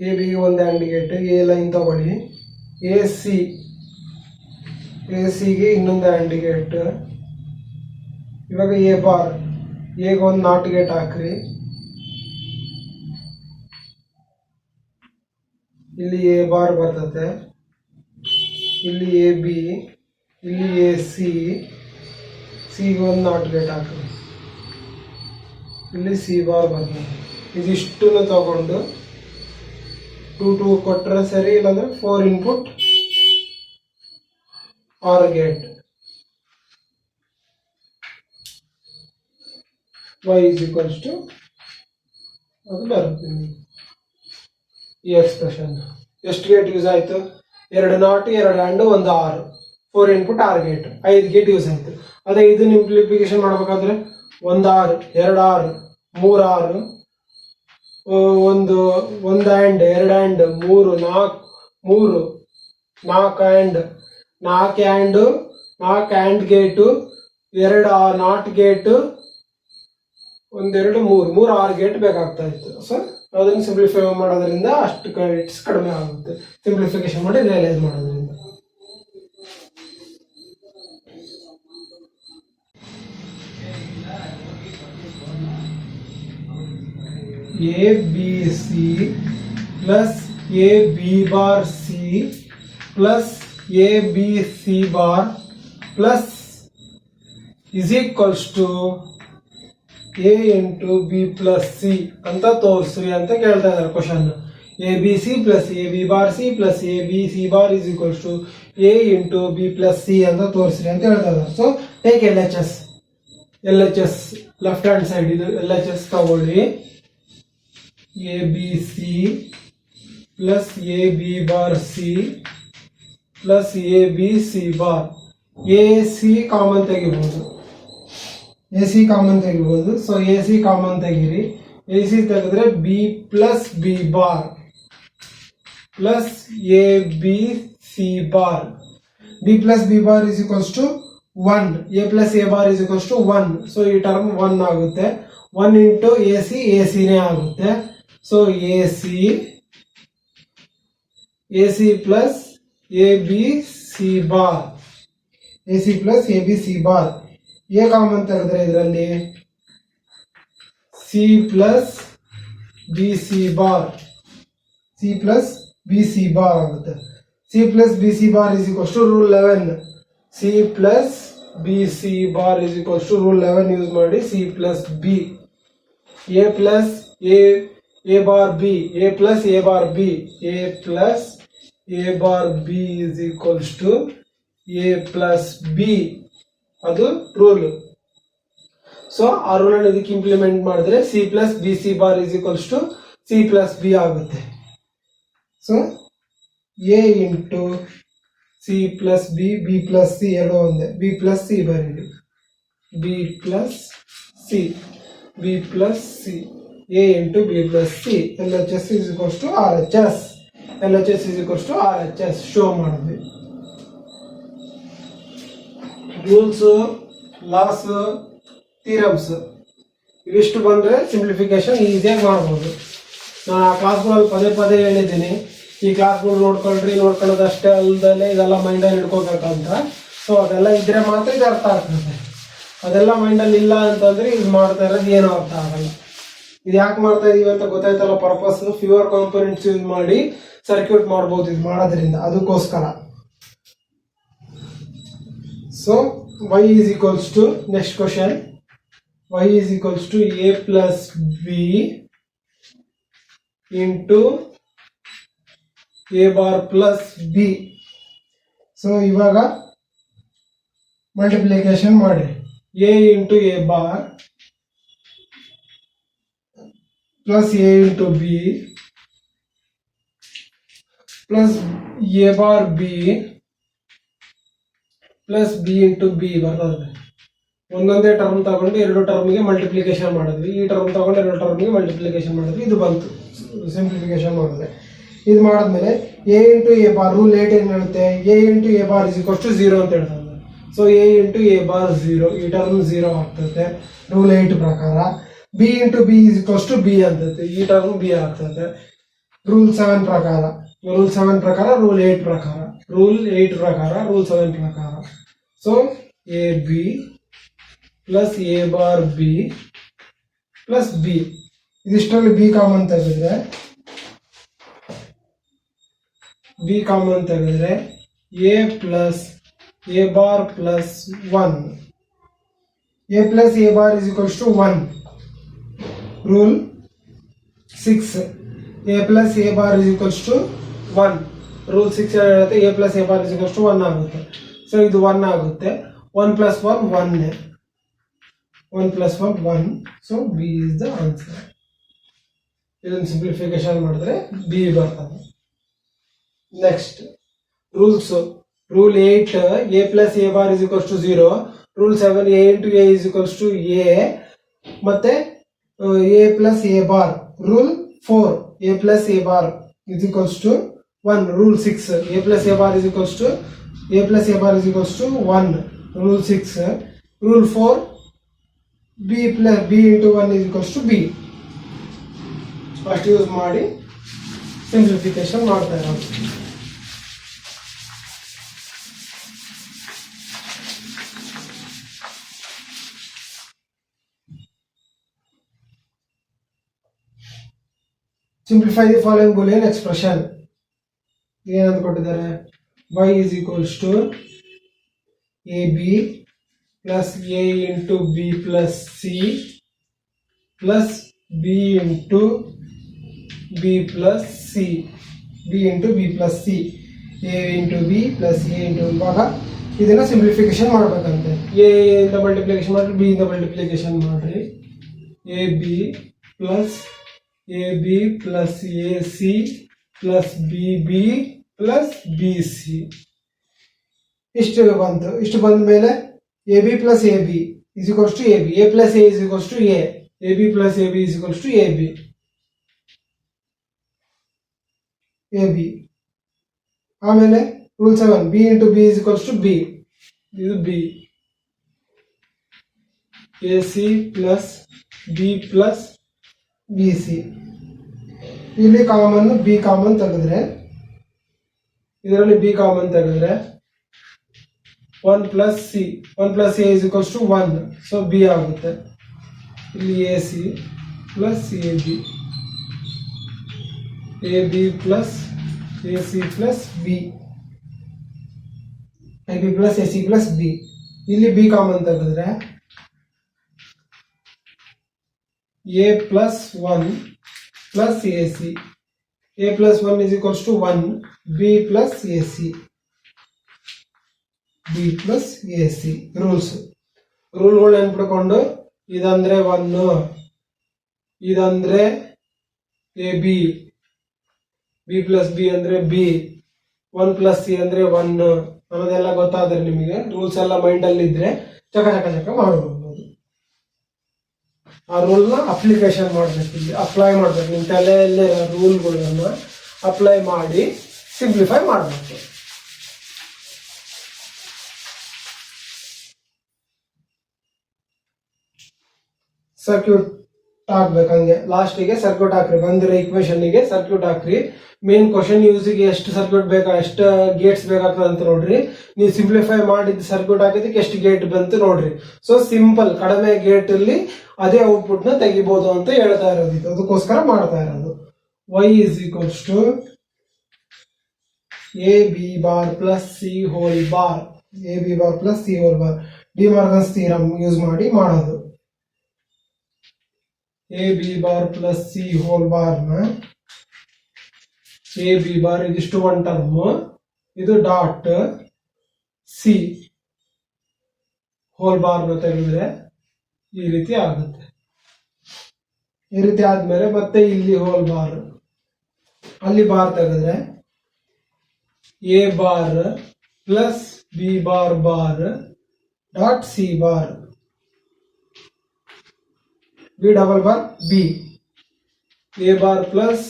A ಬಿಗೆ ಒಂದು ಆ್ಯಂಡ್ ಗೇಟ್, ಎ ಲೈನ್ ತಗೊಳ್ಳಿ, ಎ ಸಿಗೆ ಇನ್ನೊಂದು ಆ್ಯಂಡ್ ಗೇಟ್. ಇವಾಗ ಎ ಬಾರ್ ಎಗೆ ಒಂದು ನಾಟ್ ಗೇಟ್ ಹಾಕ್ರಿ. ಇಲ್ಲಿ ಎ ಬಾರ್ ಬರ್ತದೆ, ಇಲ್ಲಿ ಎ ಬಿ, ಇಲ್ಲಿ ಎ ಸಿಗೆ ಒಂದು ನಾಟ್ ಗೇಟ್ ಹಾಕ್ರಿ. ಇಲ್ಲಿ ಸಿ ಬಾರ್ ಬರ್ತದೆ. ಇದಿಷ್ಟನ್ನು ತಗೊಂಡು 2 ಕೊಟ್ಟರೆ ಸರಿ, ಇಲ್ಲಾಂದ್ರೆ 4 input R gate. y is equals to ಅದು ಬರುತ್ತೆ ಈ ಎಕ್ಸ್ಪ್ರೆಷನ್. ಎಷ್ಟು ಗೇಟ್ ಯೂಸ್ ಆಯಿತು? 2 not 2 and 1 6, 4 input 6 gate, 5 gate use ಆಯಿತು. ಅದೇ ಇದನ್ನ ಇಂಪ್ಲಿಫಿಕೇಶನ್ ಮಾಡಬೇಕಾದ್ರೆ 1 6, 2 6, 3 6, 1 and 2 and 3 4 and gate, 2 not gate, 1 2 3 6 gate ಬೇಕಾಗ್ತಾ ಇತ್ತು. ಸೊ ಅದನ್ನು ಸಿಂಪ್ಲಿಫೈ ಮಾಡೋದ್ರಿಂದ ಅಷ್ಟು ಗೇಟ್ಸ್ ಕಡಿಮೆ ಆಗುತ್ತೆ, ಸಿಂಪ್ಲಿಫಿಕೇಶನ್ ಮಾಡಿ ರಿಯಲೈಸ್ ಮಾಡೋದ್ರಿಂದ. A B C plus A B bar C plus A B C bar plus is equals to A into B plus C ಅಂತ ತೋರಿಸ್ರಿ ಅಂತ ಕೇಳ್ತಾ ಇದ್ದಾರೆ question. A B C plus A B bar C plus A B C bar is equals to A into B plus C ಅಂತ ತೋರಿಸ್ರಿ ಅಂತ ಹೇಳ್ತಾ ಇದ್ದಾರೆ. So take L H S left hand side, ಇದು ಎಲ್ ಎಚ್ ಎಸ್ ತಗೊಳ್ಳಿ. A B C plus A B bar C plus A B C bar, A C common ತೆಗಿಬಹುದು, A C common ತೆಗಿಬಹುದು. So A C common ತೆಗಿರಿ. A C ತೆಗೆದ್ರೆ B plus B bar plus A B C bar. B plus B bar is equals to 1, A plus A bar is equals to 1. So ಈ term 1 ಆಗುತ್ತೆ. 1 into A ಸಿನೇ ಆಗುತ್ತೆ. So A C plus A B C bar, A C plus A B C bar. A common ತೆಗೆದ್ರೆ ಇದರಲ್ಲಿ C plus B C bar, C plus B C bar ಆಗುತ್ತೆ. C plus B C bar is equals to rule 11. C plus B C bar is equals to rule 11 use ಮಾಡಿ C plus B. A plus A bar B, A plus A bar B, A plus A bar B is equals to A plus B, ಅದು rule. So ಆ rule ಅನ್ನು ಇದಕ್ಕೆ implement ಮಾಡಿದ್ರೆ C plus B C bar is equals to C plus B ಆಗುತ್ತೆ. So A into C plus B, B plus C ಎರಡು ಒಂದೇ, B plus C ಬರೀರಿ, B plus C, B plus C, A into B plus C. L H S is equals to R H S, L H S is equals to R H S show ಮಾಡಿದ್ವಿ. Rules, loss, theorems ಇವಿಷ್ಟು ಬಂದರೆ simplification ಈಸಿಯಾಗಿ ಮಾಡ್ಬೋದು. ನಾನು ಆ ಕ್ಲಾಸ್ಗಳಲ್ಲಿ ಪದೇ ಪದೇ ಹೇಳಿದ್ದೀನಿ, ಈ ಕ್ಲಾಸ್ಗಳು ನೋಡ್ಕೊಳ್ಳೋದಷ್ಟೇ ಅಲ್ಲದೆ ಇದೆಲ್ಲ ಮೈಂಡಲ್ಲಿ ಇಟ್ಕೋಬೇಕಂತ. ಸೊ ಅದೆಲ್ಲ ಇದ್ರೆ ಮಾತ್ರ ಇದು ಅರ್ಥ ಆಗ್ತದೆ. ಅದೆಲ್ಲ ಮೈಂಡಲ್ಲಿ ಇಲ್ಲ ಅಂತಂದ್ರೆ ಇದು ಮಾಡ್ತಾ ಇರೋದು ಏನೂ ಅರ್ಥ ಆಗಲ್ಲ. ಇದು ಯಾಕೆ ಮಾಡ್ತಾ ಇದೀವಿ ಅಂತ ಗೊತ್ತಾಯ್ತಲ್ಲ ಪರ್ಪಸ್. ಫ್ಯೂವರ್ ಕಾಂಪೊನೆಂಟ್ಸ್ ಯೂಸ್ ಮಾಡಿ ಸರ್ಕ್ಯೂಟ್ ಮಾಡ್ಬೋದು ಇದು ಮಾಡೋದ್ರಿಂದ, ಅದಕ್ಕೋಸ್ಕರ. So y is equals to, next question, y is equals to a plus b into a bar plus b. So ಇವಾಗ ಮಲ್ಟಿಪ್ಲಿಕೇಶನ್ ಮಾಡಿ, a into a bar plus a into b plus a bar b plus B into B ಬರ್ತದೆ. ಒಂದೊಂದೇ term ತಗೊಂಡು 2 ಟರ್ಮ್ಗೆ multiplication ಮಾಡಿದ್ವಿ, ಈ term ತಗೊಂಡು 2 ಟರ್ಮ್ಗೆ multiplication ಮಾಡಿದ್ವಿ, ಇದು ಬಂತು ಸಿಂಪ್ಲಿಫಿಕೇಶನ್ ಮಾಡಿದ್ರೆ. ಇದು ಮಾಡಿದ್ಮೇಲೆ A into A bar, rule 8 ಏನು ಹೇಳುತ್ತೆ, A into A bar is equals to 0 ಅಂತ ಹೇಳ್ತದೆ. So A into A bar 0, ಈ ಟರ್ಮ್ 0 ಆಗ್ತದೆ ರೂಲ್ 8 ಪ್ರಕಾರ. B into B is equals to B ಅಂತೈತೆ, ಈ ಟರ್ಮ್ ಬಿ ಆಗ್ತದೆ ರೂಲ್ 7 ಪ್ರಕಾರ. ರೂಲ್ 7 ಪ್ರಕಾರ, ರೂಲ್ 8 ಪ್ರಕಾರ, ರೂಲ್ 8 ಪ್ರಕಾರ, ರೂಲ್ 7 ಪ್ರಕಾರ. So A B plus A bar B plus B, ಇದಿಷ್ಟರಲ್ಲಿ ಬಿ ಕಾಮನ್ ತೆಗೆದ್ರೆ A plus A bar plus 1, A plus A bar is equals to 1. Rule 6, A plus A bar is equals to 1. Rule 6 ಹೇಳುತ್ತೆ A plus A bar is equals to 1 ಆಗುತ್ತೆ. So ಇದು 1 ಆಗುತ್ತೆ. 1 plus 1 1, 1 plus 1 1, so B is the answer. ಇದನ್ನು simplification ಮಾಡಿದ್ರೆ B ಬರ್ತದೆ. Next rules. Rule 8 a plus a bar is equals to 0. Rule 7 a into a is equals to a ಮತ್ತೆ a plus a bar. Rule 4 a plus a bar is equals to 1. Rule 6 a plus a bar is equals to 1. Rule 6. Rule 4 b plus b into 1 is equals to b. First use ಮಾಡಿ simplification ಮಾಡ್ತಾ ಇರೋದು. Simplify the following Boolean expression. ಏನಂತ ಕೊಟ್ಟಿದ್ದಾರೆ? y is equals to ab plus a into b plus c plus b into b plus c. b into b plus c. a into b plus a into ಇವಾಗ ಇದನ್ನ simplification ಮಾಡಬೇಕಂತೆ. a ಇಂದ multiplication ಮಾಡ್ರಿ, b ಇಂದ multiplication ಮಾಡ್ರಿ. ab plus ab plus ac plus bb plus bc. ಇಷ್ಟು ಬಂತು. ಇಷ್ಟು ಬಂದ ಮೇಲೆ ab plus ab is equals to ab. a plus a is equals to a. ab plus ab is equals to ab. ab. ಆಮೇಲೆ rule 7 b into b is equals to b. ಇದು b. ac plus b plus bc. ಇಲ್ಲಿ common b common ತೆಗೆದ್ರೆ, ಇದರಲ್ಲಿ b common ತೆಗೆದ್ರೆ 1 plus c, 1 plus a is equals to 1, so b ಆಗುತ್ತೆ. ಇಲ್ಲಿ ac plus ab, ab plus ac plus b, ab plus ac plus b. ಇಲ್ಲಿ b common ತೆಗೆದ್ರೆ a plus 1 plus ac. a plus 1 is equals to 1, b plus ac, b plus ac. Rules. ರೂಲ್ಗಳು ನೆನ್ಪಿಟ್ಕೊಂಡು, ಇದಂದ್ರೆ 1, ಇದಂದ್ರೆ ab, b plus b ಅಂದ್ರೆ b, 1 plus c ಅಂದ್ರೆ 1 ಅನ್ನೋದೆಲ್ಲ ಗೊತ್ತಾದ್ರೆ ನಿಮಗೆ ರೂಲ್ಸ್ ಎಲ್ಲ ಮೈಂಡ್ ಅಲ್ಲಿ ಇದ್ರೆ ಚಕ ಚಕ ಚಕ ಮಾಡಬಹುದು. ಆ ರೂಲ್ನ ಅಪ್ಲಿಕೇಶನ್ ಮಾಡಬೇಕು, ಇಲ್ಲಿ ಅಪ್ಲೈ ಮಾಡಬೇಕು. ನಿಮ್ಮ ತಲೆಯಲ್ಲೇ ರೂಲ್ಗಳನ್ನು ಅಪ್ಲೈ ಮಾಡಿ ಸಿಂಪ್ಲಿಫೈ ಮಾಡಬೇಕು. ಸರ್ಕ್ಯೂಟ್ ಹಾಕ್ಬೇಕು. ಹಂಗೆ ಲಾಸ್ಟಿಗೆ ಸರ್ಕ್ಯೂಟ್ ಹಾಕ್ರಿ. ಬಂದಿರೋ ಇಕ್ವೇಶನ್ಗೆ ಸರ್ಕ್ಯೂಟ್ ಹಾಕ್ರಿ. ಮೇನ್ ಕ್ವಶನ್ ಯೂಸಿಗೆ ಎಷ್ಟು ಸರ್ಕ್ಯೂಟ್ ಬೇಕಾ, ಎಷ್ಟು ಗೇಟ್ಸ್ ಬೇಕಾಗ್ತದೆ ಅಂತ ನೋಡ್ರಿ. ನೀವು ಸಿಂಪ್ಲಿಫೈ ಮಾಡಿದ್ದು ಸರ್ಕ್ಯೂಟ್ ಹಾಕಿದಕ್ಕೆ ಎಷ್ಟು ಗೇಟ್ ಬಂತು ನೋಡ್ರಿ. ಸೊ ಸಿಂಪಲ್, ಕಡಿಮೆ ಗೇಟ್ ಅಲ್ಲಿ ಅದೇ ಔಟ್ಪುಟ್ ನ ತೆಗಿಬಹುದು ಅಂತ ಹೇಳ್ತಾ ಇರೋದು. ಇದು ಅದಕ್ಕೋಸ್ಕರ ಮಾಡ್ತಾ ಇರೋದು. y is equals to a b bar plus c whole bar. a b bar plus c whole bar. D Morgan's theorem use ಮಾಡಿ ಮಾಡೋದು. a b bar plus c whole bar ನ a b bar ಇದಿಷ್ಟು one term, ಇದು dot C whole bar ನ ತೆಗೆದ್ರೆ ಈ ರೀತಿ ಆಗುತ್ತೆ. ಈ ರೀತಿ ಆದ್ಮೇಲೆ ಮತ್ತೆ ಇಲ್ಲಿ ಹೋಲ್ ಬಾರ್, ಅಲ್ಲಿ ಬಾರ್ ತೆಗೆದ್ರೆ A bar plus B bar bar dot C bar, B double bar B, A bar plus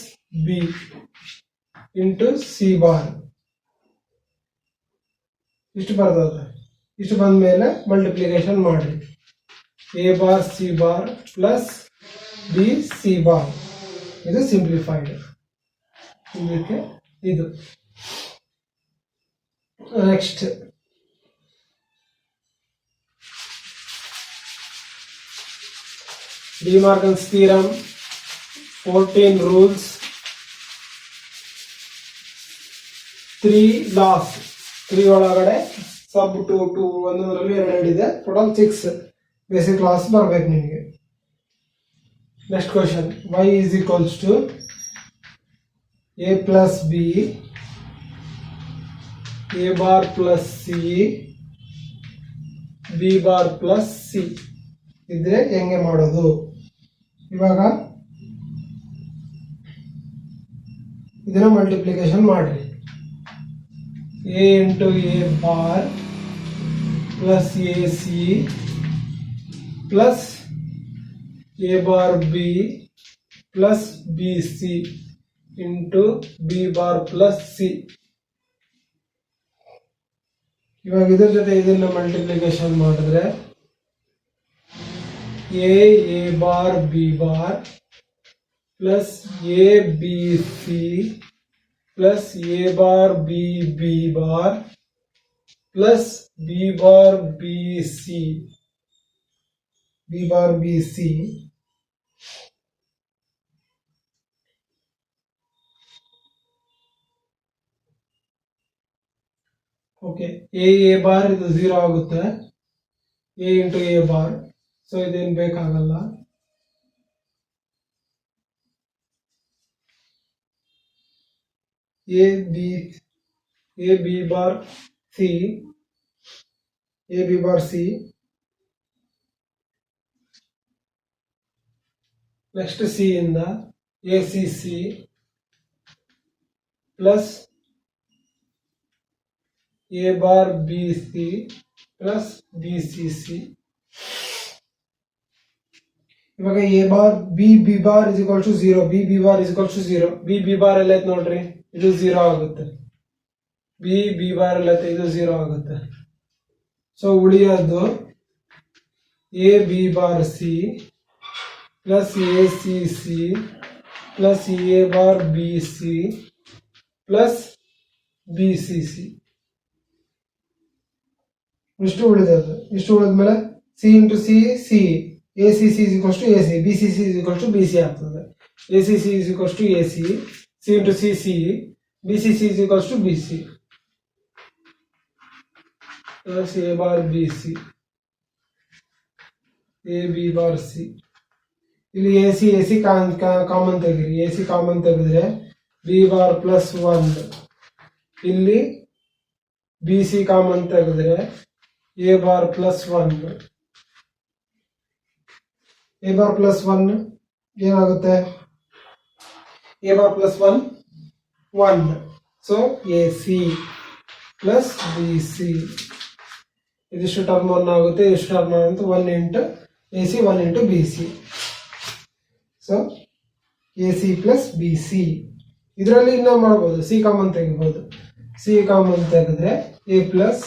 B into C bar. ಇಷ್ಟು ಬರ್ತದೆ. ಇಷ್ಟು ಬಂದ ಮೇಲೆ ಮಲ್ಟಿಪ್ಲಿಕೇಶನ್ ಮಾಡಿ A bar C bar plus B C bar. ಇದು simplified. ಇದಕ್ಕೆ ಇದು next D Morgan's theorem 14 rules 3 loss. 3 ಒಳಗಡೆ ಸಬ್ 2 ಒಂದೊಂದರಲ್ಲಿ 2 ಇದೆ, ಟೋಟಲ್ 6 ಬೇಸಿಕ್ ಲಾಸ್ ಬರ್ಬೇಕು ನಿಮಗೆ. Next question, y is equals to a plus b, a bar plus c, b bar plus c. ಇದ್ರೆ ಹೆಂಗೆ ಮಾಡೋದು? ಇವಾಗ ಇದನ್ನ ಮಲ್ಟಿಪ್ಲಿಕೇಶನ್ ಮಾಡ್ರಿ. a into a bar plus ac plus a bar b plus bc into b bar plus c. ಇವಾಗ ಇದರ ಜೊತೆ ಇದನ್ನ ಮಲ್ಟಿಪ್ಲಿಕೇಶನ್ ಮಾಡಿದ್ರೆ a bar b bar plus a b c plus a bar b b bar plus b bar b c okay. a bar ಇದು 0 ಆಗುತ್ತೆ, a into a bar. So ಇದೇನು ಬೇಕಾಗಲ್ಲ. a b bar c next C ಇಂದ acc plus a bar bc plus bcc. ಇವಾಗ a bar b bar is equal to 0, b bar is equal to 0. b bar ಎಲ್ಲ ಐತೆ ನೋಡ್ರಿ, ಇದು 0 ಆಗುತ್ತೆ. b bar ಎಲ್ಲ ಐತೆ, ಇದು 0 ಆಗುತ್ತೆ. ಸೊ ಉಳಿಯೋದು a b bar c plus acc plus a bar bc plus bcc. ಇಷ್ಟು ಉಳಿದದ್ದು. ಇಷ್ಟು ಉಳಿದ್ಮೇಲೆ C into C C, A C C is equals to A C, B C C is equals to B C ಆಗ್ತದೆ. A C C is equals to A C, C into C C, B C C is equals to B C plus A bar B C, A B bar C. ಇಲ್ಲಿ A C common ತೆಗಿರಿ. A C common ತೆಗೆದ್ರೆ B bar plus 1, ಇಲ್ಲಿ B C common ತೆಗೆದ್ರೆ a bar plus 1. a bar plus 1 ಏನಾಗುತ್ತೆ? a bar plus 1 1. So ac plus bc. ಇದಿಷ್ಟು term 1 ಆಗುತ್ತೆ, ಇದಿಷ್ಟು term ಆಗುತ್ತೆ. 1 into ac 1 into bc. So ac plus bc. ಇದರಲ್ಲಿ ಇನ್ನ ಮಾಡ್ಬೋದು, ಸಿ ಕಾಮನ್ ತೆಗಿಬೋದು. ಸಿ ಕಾಮನ್ ತೆಗೆದ್ರೆ a plus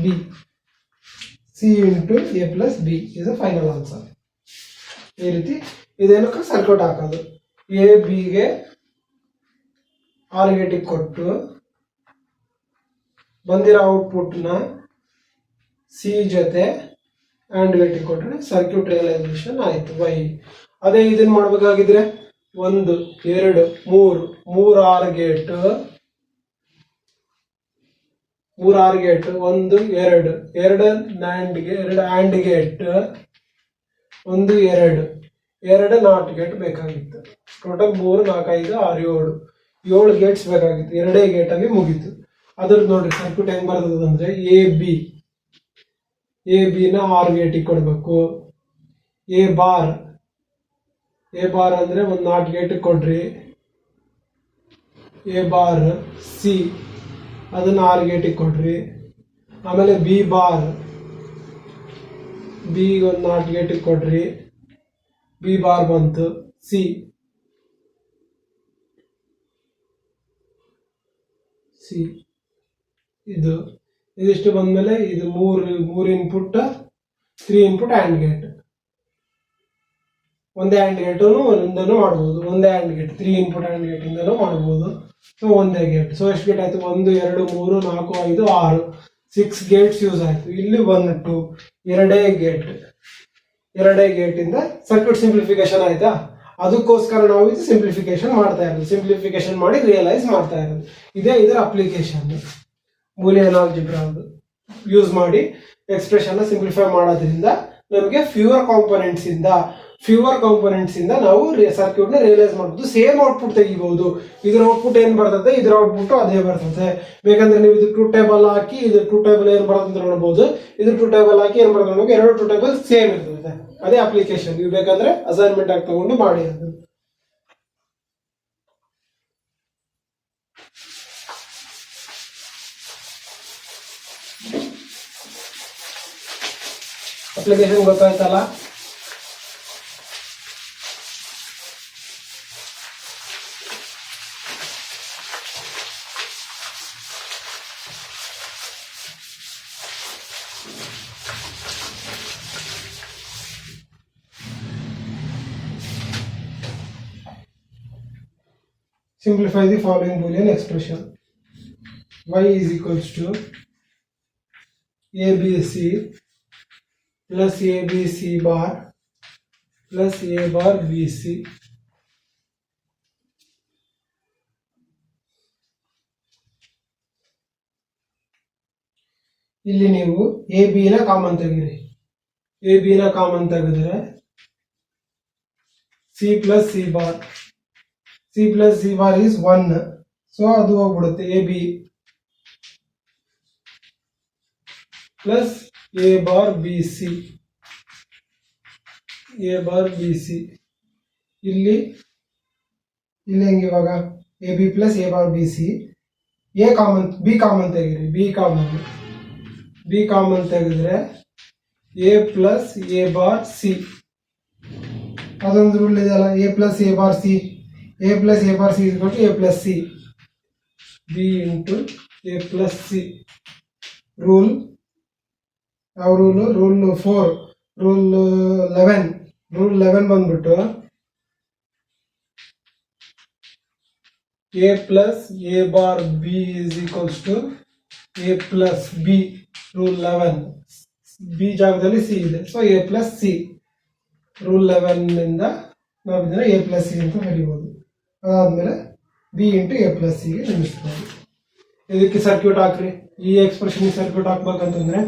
b, C into A plus B ಇದು ಫೈನಲ್ ಆನ್ಸರ್. ಈ ರೀತಿ ಇದೇನಕ್ಕೆ ಸರ್ಕ್ಯೂಟ್ ಹಾಕೋದು. ಎ ಬಿಗೆ ಆರ್ ಗೇಟಿಗೆ ಕೊಟ್ಟು ಬಂದಿರೋ ಔಟ್ಪುಟ್ನ ಸಿ ಜೊತೆ ಆ್ಯಂಡ್ ಗೇಟಿಗೆ ಕೊಟ್ಟರೆ ಸರ್ಕ್ಯೂಟ್ ರಿಯಲೈಸೇಷನ್ ಆಯಿತು. ವೈ ಅದೇ ಇದನ್ನ ಮಾಡಬೇಕಾಗಿದ್ರೆ 1 2 3 R gate, 3 R gate, 1 2 and gate, 1 2 not gate ಬೇಕಾಗಿತ್ತು. ಟೋಟಲ್ 3 4 5 6 7 ಗೇಟ್ಸ್ ಬೇಕಾಗಿತ್ತು. 2 ಗೇಟ್ ಅಲ್ಲಿ ಮುಗೀತು. ಅದ್ರದ್ದು ನೋಡ್ರಿ ಸರ್ಕ್ಯೂಟ್ ಹೆಂಗ್ ಬರ್ತದೆ ಅಂದ್ರೆ ಎ ಬಿ ನ ಆರ್ ಗೇಟಿಗೆ ಕೊಡ್ಬೇಕು. ಎ ಬಾರ್ ಅಂದ್ರೆ ಒಂದು ನಾಟ್ ಗೇಟಿಗೆ ಕೊಡ್ರಿ. ಎ ಬಾರ್ ಸಿ ಅದನ್ನ ಆರ್ ಗೇಟಿಗೆ ಕೊಡ್ರಿ. ಆಮೇಲೆ ಬಿ ಬಾರ್ ಬಿ ಒಂದು ನಾಟ್ ಗೇಟಿಗೆ ಕೊಡ್ರಿ. ಬಿ ಬಾರ್ ಬಂತು. ಸಿ ಇದಿಷ್ಟು ಬಂದ್ಮೇಲೆ ಇದು ಮೂರು ಇನ್ಪುಟ್ 3 ಇನ್ಪುಟ್ ಆ್ಯಂಡ್ ಗೇಟ್. ಒಂದೇ ಆ್ಯಂಡ್ ಗೇಟು ಒಂದನ್ನು ಮಾಡ್ಬೋದು. ಒಂದೇ and gate 3 input and gate ಇಂದನೂ ಮಾಡ್ಬೋದು. ಸೊ ಒಂದೇ ಗೇಟ್. ಸೊ ಎಷ್ಟು ಗೇಟ್ ಆಯ್ತು? 1 2 3 4 5 6 6 ಗೇಟ್ಸ್ ಯೂಸ್ ಆಯ್ತು. ಇಲ್ಲಿ 1 2 ಎರಡೇ ಗೇಟ್ ಇಂದ ಸರ್ಕ್ಯೂಟ್ ಸಿಂಪ್ಲಿಫಿಕೇಶನ್ ಆಯ್ತಾ? ಅದಕ್ಕೋಸ್ಕರ ನಾವು ಇದು ಸಿಂಪ್ಲಿಫಿಕೇಶನ್ ಮಾಡ್ತಾ ಇರೋದು. ಸಿಂಪ್ಲಿಫಿಕೇಶನ್ ಮಾಡಿ ರಿಯಲೈಸ್ ಮಾಡ್ತಾ ಇರೋದು. ಇದೇ ಇದರ ಅಪ್ಲಿಕೇಶನ್. ಬೂಲಿಯನ್ ಆಲ್ಜಿಬ್ರಾ ಯೂಸ್ ಮಾಡಿ ಎಕ್ಸ್ಪ್ರೆಷನ್ ಸಿಂಪ್ಲಿಫೈ ಮಾಡೋದ್ರಿಂದ ನಮಗೆ ಫ್ಯೂವರ್ ಕಾಂಪೊನೆಂಟ್ಸ್ ಇಂದ ಫ್ಯೂವರ್ ಕಾಂಪೊನೆಂಟ್ಸ್ ಇಂದ ನಾವು ಸರ್ಕ್ಯೂಟ್ ನ ರಿಯಲೈಸ್ ಮಾಡಬಹುದು. ಸೇಮ್ ಔಟ್ಪುಟ್ ತೆಗಿಬಹುದು. ಇದ್ರ ಔಟ್ಪುಟ್ ಏನ್ ಬರ್ತದೆ, ಇದ್ರ ಔಟ್ಪುಟ್ ಅದೇ ಬರ್ತದೆ. ಬೇಕಂದ್ರೆ ನೀವು ಇದು ಟ್ರೂ ಟೇಬಲ್ ಹಾಕಿ ಇದ್ರ ಟ್ರೂ ಟೇಬಲ್ ಏನ್ ಬರ್ತದೆ ನೋಡಬಹುದು. ಇದ್ರ ಟ್ರೂ ಟೇಬಲ್ ಹಾಕಿ ಏನ್ ಬರ್ತದೆ ನೋಡಬಹುದು. ಎರಡು ಟ್ರೂ ಟೇಬಲ್ ಸೇಮ್ ಇರ್ತದೆ. ಅದೇ ಅಪ್ಲಿಕೇಶನ್. ನೀವು ಬೇಕಂದ್ರೆ ಅಸೈನ್ಮೆಂಟ್ ಆಗಿ ತಗೊಂಡು ಮಾಡಿ. ಅದು ಅಪ್ಲಿಕೇಶನ್ ಗೊತ್ತಾಯ್ತಲ್ಲ. Simplify the following Boolean expression. Y is equals to ABC plus ABC bar plus A bar BC. ಇಲ್ಲಿ ನೀವು ಎ ಬಿ ನ ಕಾಮನ್ ತೆಗೀರಿ. ಎ ಬಿ ನ ಕಾಮನ್ ತೆಗೆದ್ರೆ C plus C bar. C plus C bar is 1, so ಅದು ಹೋಗ್ಬಿಡುತ್ತೆ. A B plus A bar B C. A bar B C ಇಲ್ಲಿ ಹೆಂಗೆ ಇವಾಗ A B plus A bar B C. A common, B common ತೆಗೀರಿ. B common ತೆಗೆದ್ರೆ A plus A bar C. ಅದೊಂದು rule ಇದೆಯಲ್ಲ, A plus A bar C. A plus A bar C is to A plus C. B into A plus C. Rule ಯಾವ rule? Rule 4. Rule 11. Rule 11 ಬಂದ್ಬಿಟ್ಟು A plus A bar B is equals to A plus B. Rule 11. B ಜಾಗದಲ್ಲಿ C ಇದೆ, so A plus C. Rule 11 ಇಂದ ನಾವು ಇದನ್ನ A plus C ಅಂತ ಬರೀಬಹುದು. ಅದಾದ್ಮೇಲೆ B into A plus C ಗೆ ನಿಲ್ಲಿಸ್ಬೋದು. ಇದಕ್ಕೆ ಸರ್ಕ್ಯೂಟ್ ಹಾಕ್ರಿ. ಈ ಎಕ್ಸ್ಪ್ರೆಷನ್ ಸರ್ಕ್ಯೂಟ್ ಹಾಕ್ಬೇಕಂತಂದ್ರೆ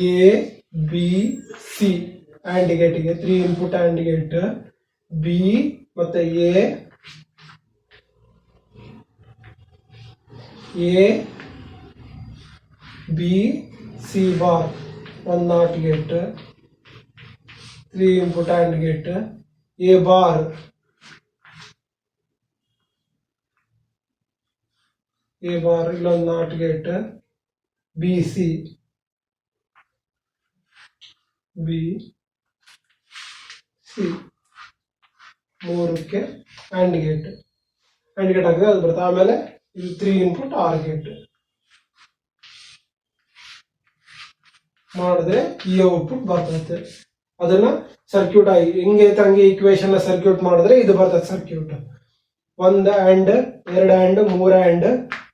ಎ ಬಿ ಸಿ ಆ್ಯಂಡ್ ಗೇಟ್ಗೆ 3 ಇನ್ಪುಟ್ ಆ್ಯಂಡ್ ಗೇಟ್. ಬಿ ಮತ್ತೆ A B C bar 1 not gate. 3 input and gate. A bar ಇಲ್ಲೊಂದು ನಾಟ್ ಗೇಟ್. ಬಿ ಸಿ ಮೂರಕ್ಕೆ ಆ್ಯಂಡ್ ಗೇಟ್ ಹಾಕಿದ್ರೆ ಅದು ಬರುತ್ತೆ. ಆಮೇಲೆ ಇದು 3 ಇನ್ಪುಟ್ ಆರ್ ಗೇಟ್ ಮಾಡಿದ್ರೆ ಈ ಔಟ್ಪುಟ್ ಬರ್ತೈತೆ. ಅದನ್ನ ಸರ್ಕ್ಯೂಟ್ ಆಗಿ ಹೆಂಗೈತೆ ಹಂಗೆ ಈಕ್ವೇಶನ್ ಸರ್ಕ್ಯೂಟ್ ಮಾಡಿದ್ರೆ ಇದು ಬರ್ತದೆ circuit. 1 and 2 and 3 and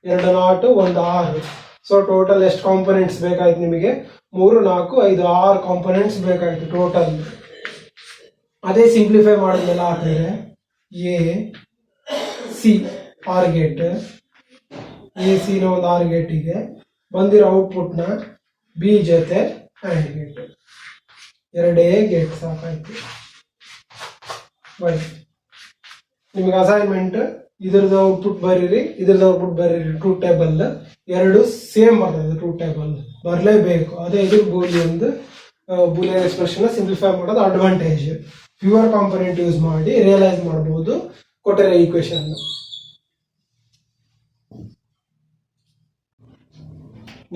2 not 1 OR. So total ಎಷ್ಟು ಕಾಂಪೊನೆಂಟ್ಸ್ ಬೇಕಾಯ್ತು ನಿಮಗೆ? 3 4 5 6 ಕಾಂಪೊನೆಂಟ್ಸ್ ಬೇಕಾಯ್ತು ಟೋಟಲ್. ಅದೇ ಸಿಂಪ್ಲಿಫೈ ಮಾಡಿದ್ಮೇಲೆ ಹಾಕಿದ್ರೆ A C OR gate. A C ನ ಒಂದು ಆರ್ ಗೇಟಿಗೆ ಬಂದಿರೋ ಔಟ್ಪುಟ್ನ ಬಿ ಜೊತೆ ಆ್ಯಂಡ್ ಗೇಟ್. 2 ಗೇಟ್ ಸಾಕಾಯ್ತು. ನಿಮಗೆ ಅಸೈನ್ಮೆಂಟ್ ಇದ್ರದ್ದು ಔಟ್ಪುಟ್ ಬರೀರಿ, ಇದ್ರದ್ದು ಔಟ್ಪುಟ್ ಬರೀರಿ. ಟ್ರೂ ಟೇಬಲ್ ಎರಡು ಸೇಮ್ ಬರ್ತದೆ. ಟ್ರೂ ಟೇಬಲ್ ಬರಲೇಬೇಕು. ಅದೇ ಇದು ಬೂಲಿಯನ್ ಎಕ್ಸ್ಪ್ರೆಷನ್ ಸಿಂಪ್ಲಿಫೈ ಮಾಡೋದು ಅಡ್ವಾಂಟೇಜ್. ಪ್ಯೂರ್ ಕಾಂಪೊನೆಂಟ್ ಯೂಸ್ ಮಾಡಿ ರಿಯಲೈಸ್ ಮಾಡಬಹುದು ಕೊಟ್ಟಿರೋ ಈಕ್ವೇಶನ್.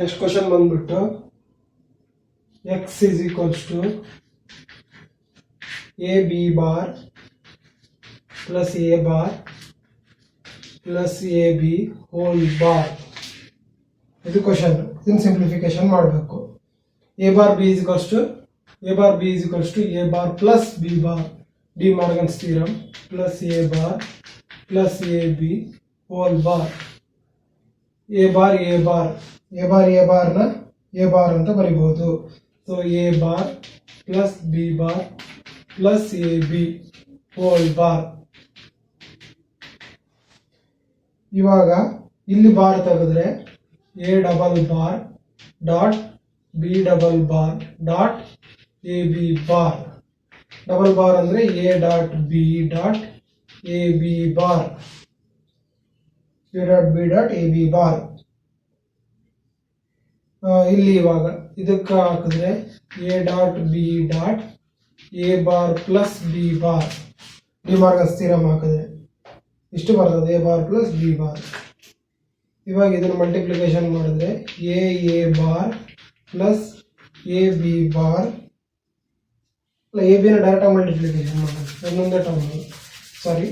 ನೆಕ್ಸ್ಟ್ ಕ್ವಶನ್ ಬಂದ್ಬಿಟ್ಟು X is equals to A B bar plus A bar plus A B whole bar. ಇದು ಕ್ವಶನ್. ಇದನ್ನ ಸಿಂಪ್ಲಿಫಿಕೇಶನ್ ಮಾಡಬೇಕು. A bar B is equals to A bar plus B bar. De Morgan's theorem plus A B whole bar. A bar ನ A bar ಅಂತ ಬರೀಬಹುದು. So A bar plus B bar plus A B whole bar. ಇವಾಗ ಇಲ್ಲಿ bar ತೆಗೆದ್ರೆ A double bar dot B double bar dot A B bar. Double bar ಅಂದರೆ A dot B dot A B bar, A dot B dot A B bar. ಇಲ್ಲಿ ಇವಾಗ ಇದಕ್ಕೆ ಹಾಕಿದ್ರೆ A dot B dot A bar plus B bar, De Morgan theorem ಹಾಕಿದ್ರೆ ಇಷ್ಟು ಬರ್ತದೆ, A bar plus B bar. ಇವಾಗ ಇದನ್ನು multiplication ಮಾಡಿದ್ರೆ A bar plus A B bar, A ಬಿನ ಡೈರೆಕ್ಟಾಗಿ ಮಲ್ಟಿಪ್ಲಿಕೇಶನ್ ಮಾಡೋದು, ಇನ್ನೊಂದೇ term sorry,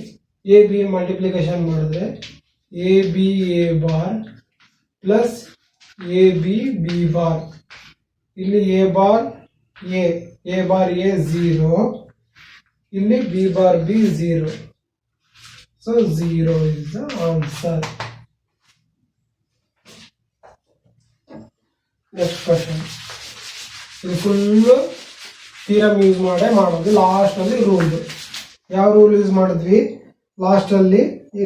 A B multiplication ಮಾಡಿದ್ರೆ A B A bar plus A B B bar. ಇಲ್ಲಿ A bar A bar A 0, ಇಲ್ಲಿ B bar B 0. So 0 is the answer. Next question. ಇದು full theorem use ಮಾಡೇ ಮಾಡೋದು. ಲಾಸ್ಟಲ್ಲಿ rule, ಯಾವ rule use ಮಾಡಿದ್ವಿ ಲಾಸ್ಟಲ್ಲಿ?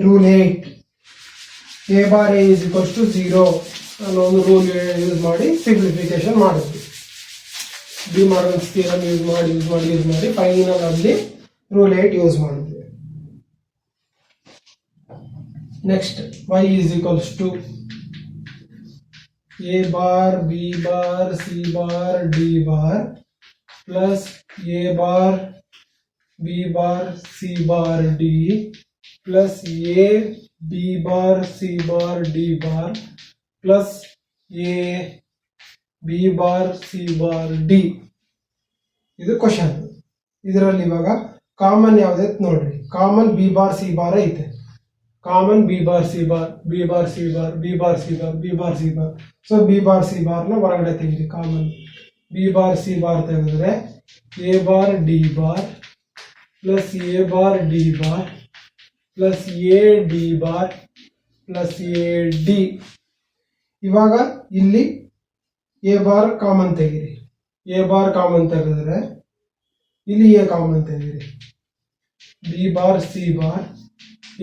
Rule 8, A bar A is equals to 0 ಅನ್ನೋ ಒಂದು ರೂಲ್ ಯೂಸ್ ಮಾಡಿ ಸಿಂಪ್ಲಿಫಿಕೇಶನ್ ಮಾಡಿದ್ವಿ. ಡಿ ಮಾರ್ಗನ್ಸ್ ಥಿಯರಮ್ ಯೂಸ್ ಮಾಡಿ ಫೈನಲ್ ಅಲ್ಲಿ ರೂಲ್ 8 ಯೂಸ್ ಮಾಡಿದ್ವಿ. Next y is equals to A bar B bar C bar D bar plus A bar B bar C bar D plus A B bar C bar D bar plus A B bar C bar D. ಇದು question. ಇದರಲ್ಲಿ ಇವಾಗ common ಯಾವ್ದೈತೆ ನೋಡ್ರಿ. Common B bar C bar ಐತೆ. Common B bar C bar, B bar C bar, B bar C bar, B bar C bar. So B bar C ಬಾರ್ನ ಹೊರಗಡೆ ತೆಗೀರಿ. Common B bar C bar ತೆಗೆದ್ರೆ A bar D bar plus A bar D bar plus A D bar plus A D. ಇವಾಗ ಇಲ್ಲಿ A bar common ತೆಗೀರಿ. A bar common ತೆಗೆದ್ರೆ ಇಲ್ಲಿ A common ತೆಗೀರಿ. ಬಿ ಬಾರ್ ಸಿ ಬಾರ್,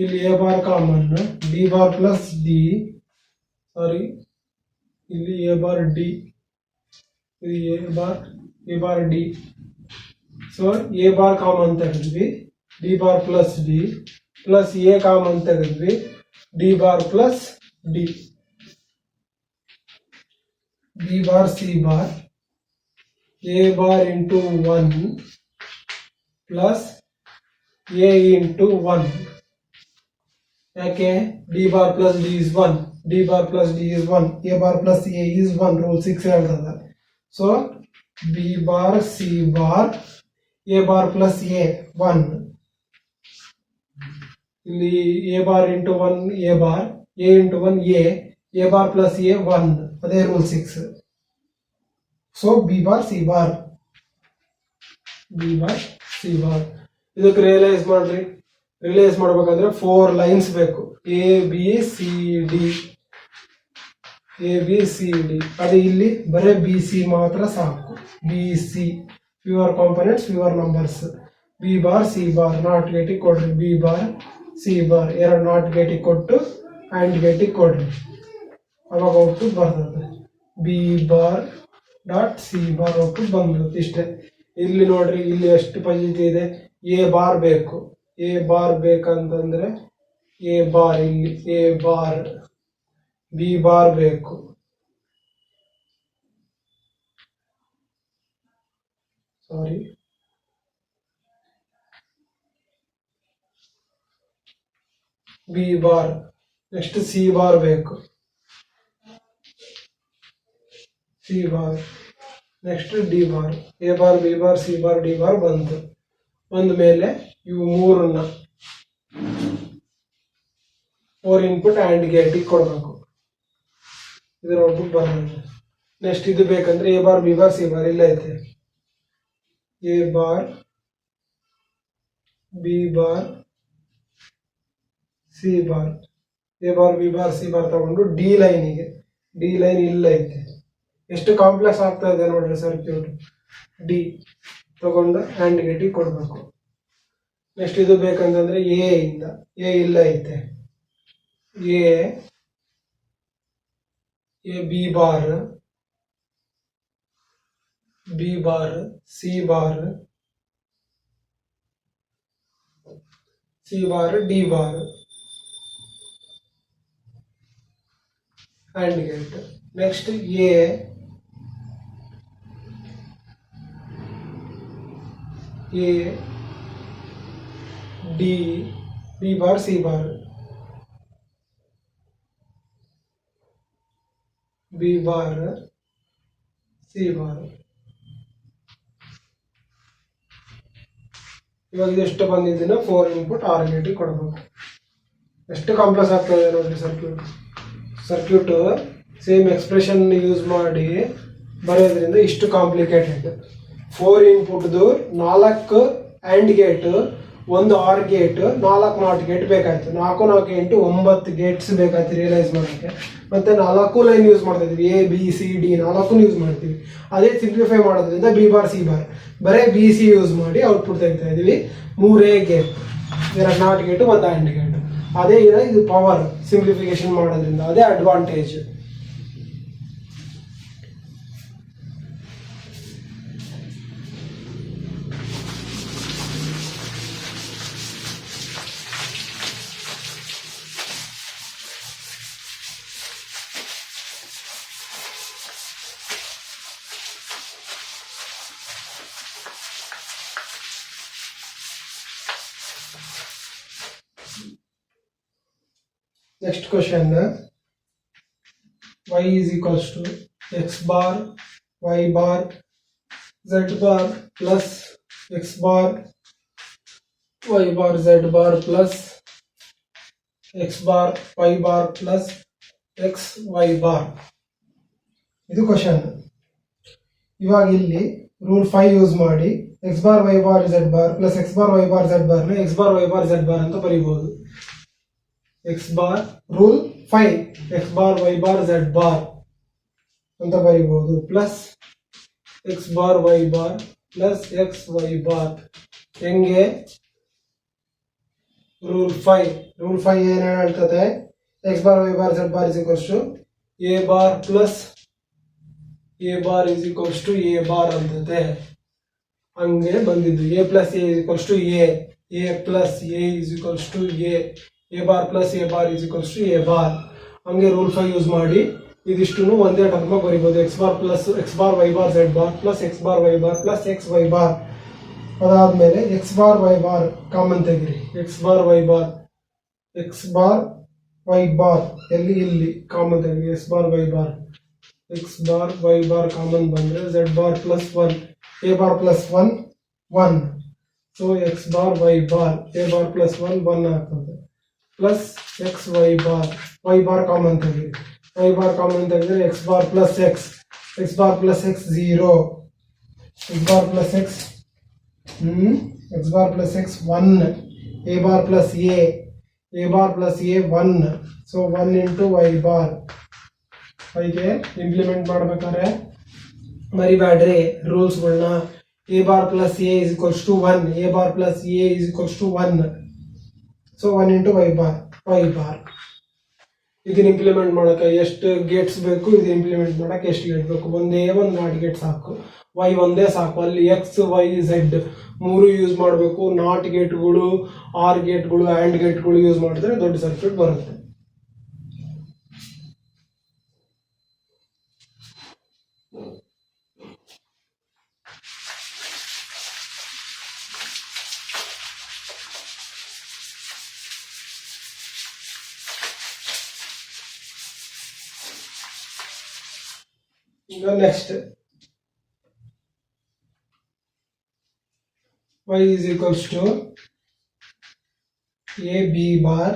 ಇಲ್ಲಿ A bar common, D bar plus D, sorry ಇಲ್ಲಿ A bar D, ಇಲ್ಲಿ A bar D. So A bar common ತೆಗೆದ್ವಿ, D bar plus D plus A common ತೆಗೆದ್ವಿ, D bar plus D. B bar C bar A bar into 1 plus A into 1. ಯಾಕೆ? D bar plus D is 1, D bar plus D is 1, A bar plus A is 1, rule 6 ಹೇಳ್ತದೆ. So B bar C bar A bar plus A 1, ಇಲ್ಲಿ A bar into 1 A bar, A into 1 A bar plus A 1, ಅದೇ rule 6. So B bar C bar, B bar C bar. ಇದಕ್ಕೆ realise ಮಾಡ್ರಿ. Realise ಮಾಡ್ಬೇಕಂದ್ರೆ 4 lines ಬೇಕು. A B C D, A B C D. ಅದೇ ಇಲ್ಲಿ ಬರೀ B C ಮಾತ್ರ ಸಾಕು. B C pure components, pure numbers. B bar C bar not ಗೇಟಿಗೆ ಕೊಡ್ರಿ. ಬಿ ಬಾರ್ ಸಿ ಬಾರ್ ಎರಡು ನಾಟ್ ಗೇಟಿಗೆ ಕೊಟ್ಟು ಆ್ಯಂಡ್ ಗೇಟಿಗೆ ಕೊಡ್ರಿ. ಅವಾಗ ಔಟ್ಪುಟ್ ಬರ್ತದೆ. B bar dot C bar output ಬಂದ್ಬಿಡುತ್ತೆ. ಇಷ್ಟೇ. ಇಲ್ಲಿ ನೋಡ್ರಿ, ಇಲ್ಲಿ ಎಷ್ಟು ಪಜಿಟಿ ಇದೆ. ಎ ಬಾರ್ ಬೇಕು. ಎ ಬಾರ್ ಬೇಕಂತಂದ್ರೆ ಎ ಬಾರ್, ಇಲ್ಲಿ ಎ ಬಾರ್. ಬಿ ಬಾರ್ ಬೇಕು. Sorry, B bar. Next C bar ಬೇಕು. C bar. Next D bar. A bar B bar C bar D bar ಬಂತು. ಬಂದ ಮೇಲೆ ಇವು ಮೂರನ್ನ 4 ಇನ್ಪುಟ್ ಆ್ಯಂಡ್ ಗೇಟಿಗೆ ಕೊಡಬೇಕು. ಇದರ ಔಟ್ಪುಟ್ ಬರ್ತದೆ. ನೆಕ್ಸ್ಟ್ ಇದು ಬೇಕಂದ್ರೆ A bar B bar C bar ಇಲ್ಲ ಐತೆ. A bar B bar C bar, A bar B bar C bar ತಗೊಂಡು ಡಿ ಲೈನಿಗೆ. ಡಿ ಲೈನ್ ಇಲ್ಲ ಐತೆ. ಎಷ್ಟು ಕಾಂಪ್ಲೆಕ್ಸ್ ಆಗ್ತಾ ಇದೆ ನೋಡ್ರಿ ಸರ್ಕ್ಯೂಟ್. ಡಿ ತಗೊಂಡು ಆ್ಯಂಡ್ ಗೇಟಿಗೆ ಕೊಡಬೇಕು. ನೆಕ್ಸ್ಟ್ ಇದು ಬೇಕಂತಂದ್ರೆ ಎ ಇಂದ. ಎ ಇಲ್ಲ ಐತೆ. A B bar, B bar C bar, C bar D bar AND gate. Next A D B bar C bar B bar C bar. ಇವಾಗ ಇದೆಷ್ಟು ಬಂದಿದ್ದೀನೋ 4 ಇನ್ಪುಟ್ ಆರ್ ಗೇಟಿಗೆ ಕೊಡಬೇಕು. ಎಷ್ಟು ಕಾಂಪ್ಲೆಕ್ಸ್ ಆಗ್ತದೆ ನೋಡ್ರಿ ಸರ್ಕ್ಯೂಟ್ ಸೇಮ್ ಎಕ್ಸ್ಪ್ರೆಷನ್ ಯೂಸ್ ಮಾಡಿ ಬರೆಯೋದ್ರಿಂದ ಇಷ್ಟು complicated. 4 ಇನ್ಪುಟ್ದು 4 and gate, 1 or gate, 4 not gate ಬೇಕಾಯ್ತು. 4 8 9 ಗೇಟ್ಸ್ ಬೇಕಾಯ್ತು ರಿಯಲೈಸ್ ಮಾಡೋಕ್ಕೆ. ಮತ್ತೆ 4 ಲೈನ್ ಯೂಸ್ ಮಾಡ್ತಾ ಇದೀವಿ, A B C D 4 use ಮಾಡ್ತೀವಿ. ಅದೇ ಸಿಂಪ್ಲಿಫೈ ಮಾಡೋದ್ರಿಂದ ಬಿ ಬಾರ್ ಸಿ ಬಾರ್ ಬರೇ ಬಿ ಸಿ ಯೂಸ್ ಮಾಡಿ ಔಟ್ಪುಟ್ ತೆಗಿತಾ ಇದೀವಿ. 3 gate, 2 not gate, 1 and gate. ಅದೇ ಇದು ಪವರ್ ಸಿಂಪ್ಲಿಫಿಕೇಶನ್ ಮಾಡೋದ್ರಿಂದ ಅದೇ advantage. Next question, y is equals to x bar y bar z bar plus x bar y bar z bar plus x bar y bar plus x y bar. ಇದು question. ಇವಾಗ ಇಲ್ಲಿ rule 5 use ಮಾಡಿ x bar y bar z bar plus x bar y bar z bar ನ x bar y bar z bar ಅಂತ ಬರೀಬಹುದು. x bar rule 5 x bar y bar z bar ಅಂತ ಬರೀಬಹುದು plus x bar y bar plus x y bar. ಹೆಂಗೆ? ರೂಲ್ 5 ಏನು ಹೇಳ್ತದೆ? x bar y bar z bar is equals to a bar plus a bar is equals to a bar ಅಂತದೆ. ಹಂಗೆ ಬಂದಿದ್ದು a plus a is equals to a plus a is equals to a bar plus a bar is equals to a bar. ಹಂಗೆ rule 5 use ಮಾಡಿ ಇದಿಷ್ಟು ಒಂದೇ term ಬರೀಬಹುದು. x bar plus x bar y bar z bar plus x bar y bar plus x y bar. ಅದಾದ್ಮೇಲೆ x bar y bar common ತೆಗಿರಿ. x bar y bar ಇಲ್ಲಿ common ತೆಗಿರಿ. x bar y bar common ಬಂದ್ರೆ z bar plus 1 a bar plus 1 so x bar y bar a bar plus 1 ಆಗ್ತದೆ plus x y bar common ತೆಗಿರಿ. y bar common ತೆಗೆದ್ರೆ x bar plus x 0 x bar plus x 1 a bar plus a 1 so 1 into y bar. ಹೀಗೆ implement ಮಾಡ್ಬೇಕಾದ್ರೆ ಮರಿಬೇಡ್ರಿ ರೂಲ್ಸ್ಗಳನ್ನ. a bar plus a is equals to 1 a bar plus a is equals to 1 so 1 into y bar. ಇದನ್ನ implement ಮಾಡಕ್ಕೆ ಎಷ್ಟು Gates ಬೇಕು, ಇದು implement ಮಾಡಕ್ಕೆ ಎಷ್ಟು gate ಬೇಕು? ಒಂದೇ ಒಂದು ನಾಟ್ ಗೇಟ್ ಸಾಕು, y ಒಂದೇ ಸಾಕು. ಅಲ್ಲಿ x y z 3 ಯೂಸ್ ಮಾಡಬೇಕು. ನಾಟ್ ಗೇಟ್ಗಳು, ಆರ್ ಗೇಟ್ಗಳು, ಆ್ಯಂಡ್ ಗೇಟ್ಗಳು ಯೂಸ್ ಮಾಡಿದ್ರೆ ದೊಡ್ಡ ಸರ್ಕ್ಯೂಟ್ ಬರುತ್ತೆ. Next, y is equals to a b bar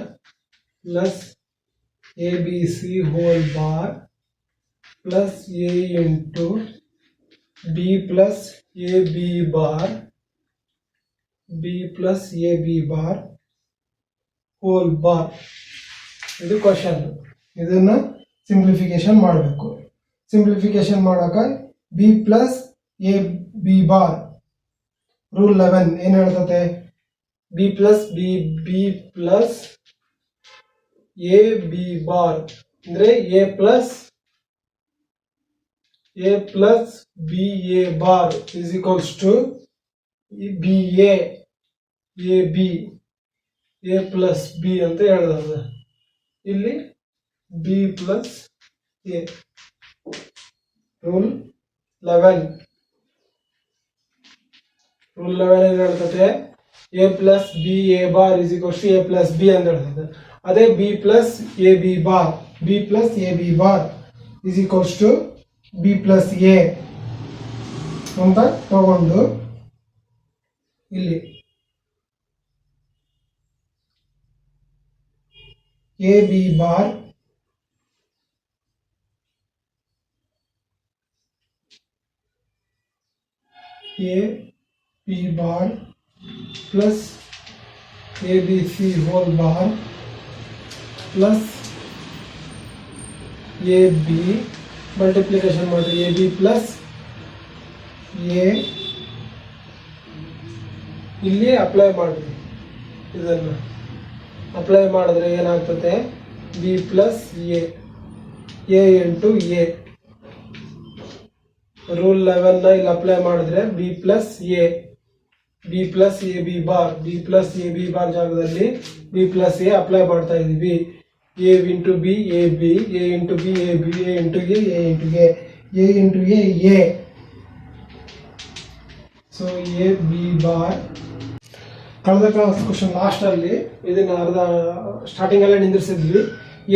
plus a b c whole bar plus a into b plus a b bar plus a b bar whole bar. ಇದು question. ಇದನ್ನ simplification ಮಾಡಬೇಕು. Simplification ಮಾಡಕ B plus A B bar rule 11 ಏನ್ ಹೇಳ್ತದೆ? B plus A B bar ಅಂದ್ರೆ A plus B A bar is equals to B A B A plus B ಅಂತ ಹೇಳಿದ. ಇಲ್ಲಿ ಬಿ ಪ್ಲಸ್ ಎ. ರೂಲ್ 11 ಏನ್ ಹೇಳ್ತದೆ? A plus B A bar is equals to A plus B ಅಂತ ಹೇಳ್ತದೆ. ಅದೇ B plus A B bar is equals to B plus A ಅಂತ ತಗೊಂಡು ಇಲ್ಲಿ A B bar A B bar plus A B C whole bar plus A B multiplication ಮಾಡಿ A B plus A ಇಲ್ಲಿ apply ಮಾಡಿ. ಇದನ್ನು apply ಮಾಡಿದ್ರೆ ಏನಾಗ್ತದೆ? B plus A into A. Rule 11 ಇಲ್ಲಿ ಅಪ್ಲೈ ಮಾಡಿದ್ರೆ B plus A B bar ಜಾಗದಲ್ಲಿ B plus A apply ಮಾಡ್ತಾ ಇದೀವಿ. A into B A B, A into B A B, A into A into A into A. So A B bar ಕಳೆದ question last ಅಲ್ಲಿ ಇದನ್ನ ಅರ್ಧ starting ಅಲ್ಲೇ ನಿಂದಿರಿಸಿದ್ವಿ.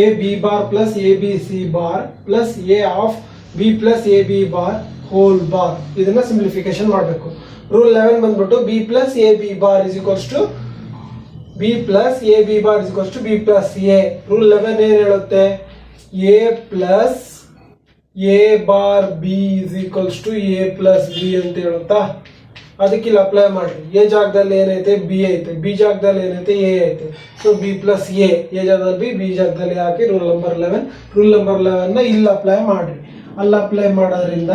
A B bar plus A B C bar plus A of B plus A B bar whole bar. ಇದನ್ನ simplification ಮಾಡಬೇಕು. Rule 11 ಬಂದ್ಬಿಟ್ಟು B plus A B bar is equals to B plus A B bar is equals to B plus A. Rule 11 ಏನ್ ಹೇಳುತ್ತೆ? A plus A bar B is equals to A plus B ಅಂತ ಹೇಳುತ್ತಾ? ಅದಕ್ಕೆ ಇಲ್ಲಿ apply ಮಾಡಿ. A ಜಾಗದಲ್ಲಿ ಏನೈತೆ? B ಐತೆ. ಬಿ ಜಾಗದಲ್ಲಿ ಏನೈತೆ? ಎ ಐತೆ. ಸೊ ಬಿ ಪ್ಲಸ್ ಎ ಜಾಗದಲ್ಲಿ ಬಿ ಜಾಗದಲ್ಲಿ ಹಾಕಿ ರೂಲ್ ನಂಬರ್ 11 ಇಲ್ಲಿ ಅಪ್ಲೈ ಮಾಡಿ. ಅಲ್ಲಿ ಅಪ್ಲೈ ಮಾಡೋದ್ರಿಂದ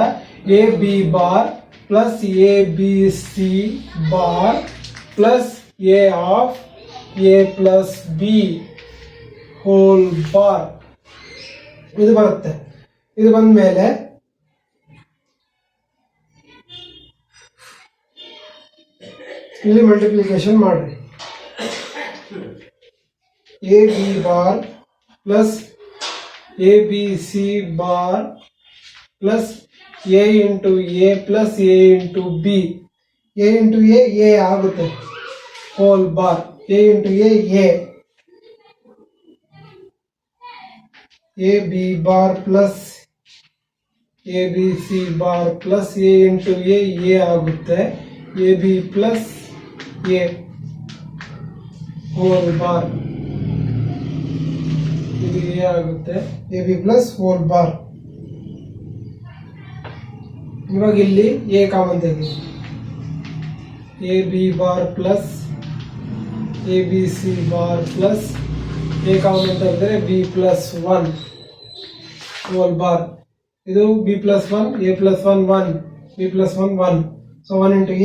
A B bar plus A B C bar plus A of A plus B whole bar ಇದು ಬರುತ್ತೆ. ಇದು ಬಂದ ಮೇಲೆ ಇಲ್ಲಿ ಮಲ್ಟಿಪ್ಲಿಕೇಶನ್ ಮಾಡ್ರಿ. A B bar plus A B C bar plus A into A plus A into B. A into A ಆಗುತ್ತೆ whole bar. A into A B bar plus A B C bar plus A into A ಆಗುತ್ತೆ. A B plus A whole bar ಇದು A ಆಗುತ್ತೆ. A B plus hole bar. ಇವಾಗ ಇಲ್ಲಿ A common ತೆಗಿ. A B bar plus A B C bar plus A common ತೆಗೆದ್ರೆ B plus 1 hole bar. ಇದು B plus 1 A plus 1 B plus 1 so 1 into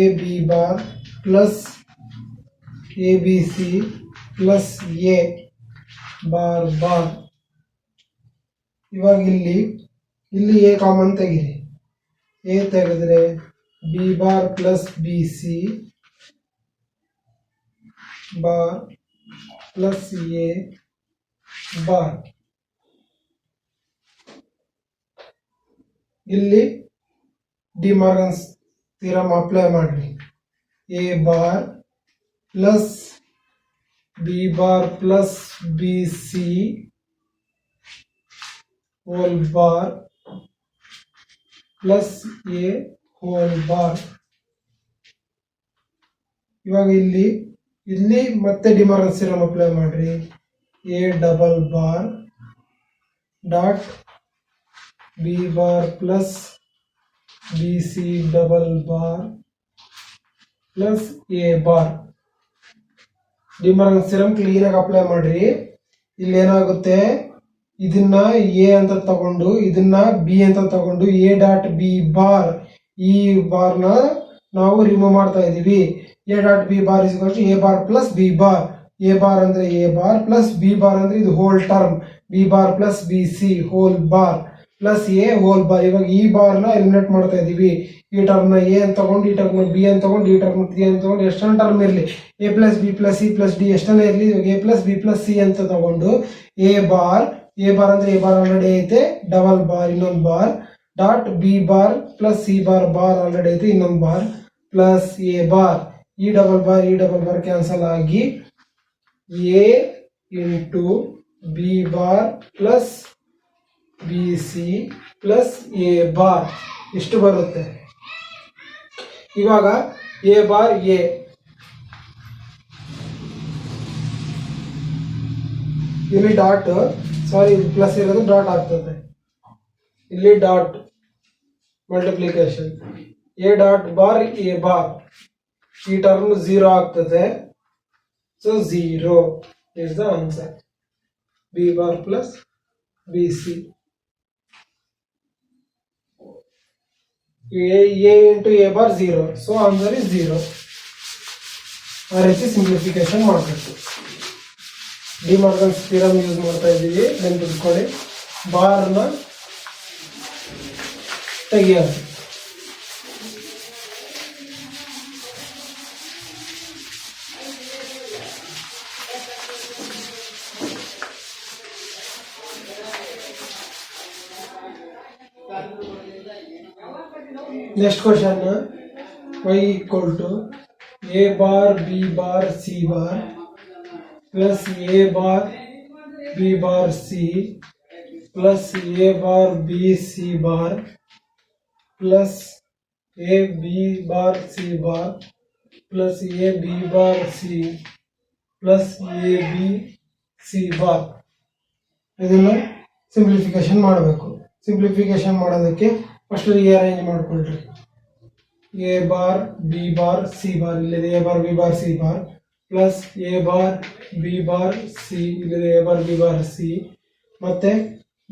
A B bar plus A B C plus A bar. ಇವಾಗ ಇಲ್ಲಿ A common ತೆಗೀರಿ. A ತೆಗೆದ್ರೆ B bar plus B C bar plus A bar. ಇಲ್ಲಿ De Morgan's theorem apply ಮಾಡ್ರಿ. A bar plus B bar plus B C whole bar plus A whole bar. ಇವಾಗ ಇಲ್ಲಿ ಮತ್ತೆ De Morgan theorem apply ಮಾಡ್ರಿ. A double bar dot B bar plus B C double bar plus A bar. De Morgan theorem clean ಆಗಿ apply ಮಾಡ್ರಿ. ಇಲ್ಲಿ ಏನಾಗುತ್ತೆ? ಇದನ್ನ A ಅಂತ ತಗೊಂಡು ಇದನ್ನ ಬಿ ಅಂತ ತಗೊಂಡು ಎ ಡಾಟ್ ಬಿ ಬಾರ್ ಈ ಬಾರ್ನ ನಾವು ರಿಮೂವ್ ಮಾಡ್ತಾ ಇದೀವಿ. A dot B bar is equal to A bar plus B bar. A bar ಅಂದ್ರೆ A bar plus B bar ಅಂದ್ರೆ ಇದು whole term B bar plus B C whole bar plus A whole bar. ಇವಾಗ ಈ ಬಾರ್ನ eliminate ಮಾಡ್ತಾ ಇದ್ದೀವಿ. ಈ ಟರ್ಮ್ನ A ಅಂತ ತಗೊಂಡು, ಈ ಟರ್ಮ್ನ ಬಿ ಅಂತ ತಗೊಂಡು, ಈ ಟರ್ಮ್ ಸಿ ಅಂತ ತಗೊಂಡು, ಎಷ್ಟೊಂದು ಟರ್ಮ್ ಇರಲಿ, A plus B plus C plus D ಎಷ್ಟನೇ ಇರಲಿ, ಇವಾಗ A plus B plus C ಅಂತ ತಗೊಂಡು ಎ ಬಾರ್ ಅಂದ್ರೆ ಎ ಬಾರ್ ಆಲ್ರೆಡಿ ಐತೆ, ಡಬಲ್ ಬಾರ್ ಇನ್ನೊಂದು bar, dot B bar plus C bar already ಐತೆ ಇನ್ನೊಂದು ಬಾರ್, ಪ್ಲಸ್ ಎ ಬಾರ್. ಈ ಡಬಲ್ ಬಾರ್ ಕ್ಯಾನ್ಸಲ್ ಆಗಿ A into B bar plus B C plus A bar ಇಷ್ಟು ಬರುತ್ತೆ. ಇವಾಗ ಎ ಬಾರ್ ಇಲ್ಲಿ ಡಾಟ್, ಸಾರಿ ಪ್ಲಸ್ ಇರೋದು ಡಾಟ್ ಆಗ್ತದೆ, ಇಲ್ಲಿ dot multiplication, A dot bar A bar, ಈ ಟರ್ಮ್ 0 ಆಗ್ತದೆ. So 0 is the answer. B bar plus B C, A into A bar 0, so answer is 0. ಆ ರೀತಿ ಸಿಂಪ್ಲಿಫಿಕೇಶನ್ ಮಾಡಬೇಕು. ಡಿ ಮಾರ್ಗನ್ಸ್ ಥಿಯರಮ್ ಯೂಸ್ ಮಾಡ್ತಾ ಇದ್ದೀವಿ, ನೆನ್ಪಿಟ್ಕೊಳ್ಳಿ. ಬಾರ್ನ ತೆಗಿಯೋದು. Next question, y equal to a bar b bar c bar plus a bar b bar c plus a bar b c bar plus a b bar c bar plus a b bar c plus a b c bar. ಇದನ್ನ simplification ಮಾಡಬೇಕು. Simplification ಮಾಡೋದಕ್ಕೆ first rearrange ಮಾಡ್ಕೊಳ್ರಿ. A bar B bar C bar ಇಲ್ಲಿದೆ, A bar B bar C bar plus A bar B bar C ಇಲ್ಲಿದೆ, A bar B bar C, ಮತ್ತೆ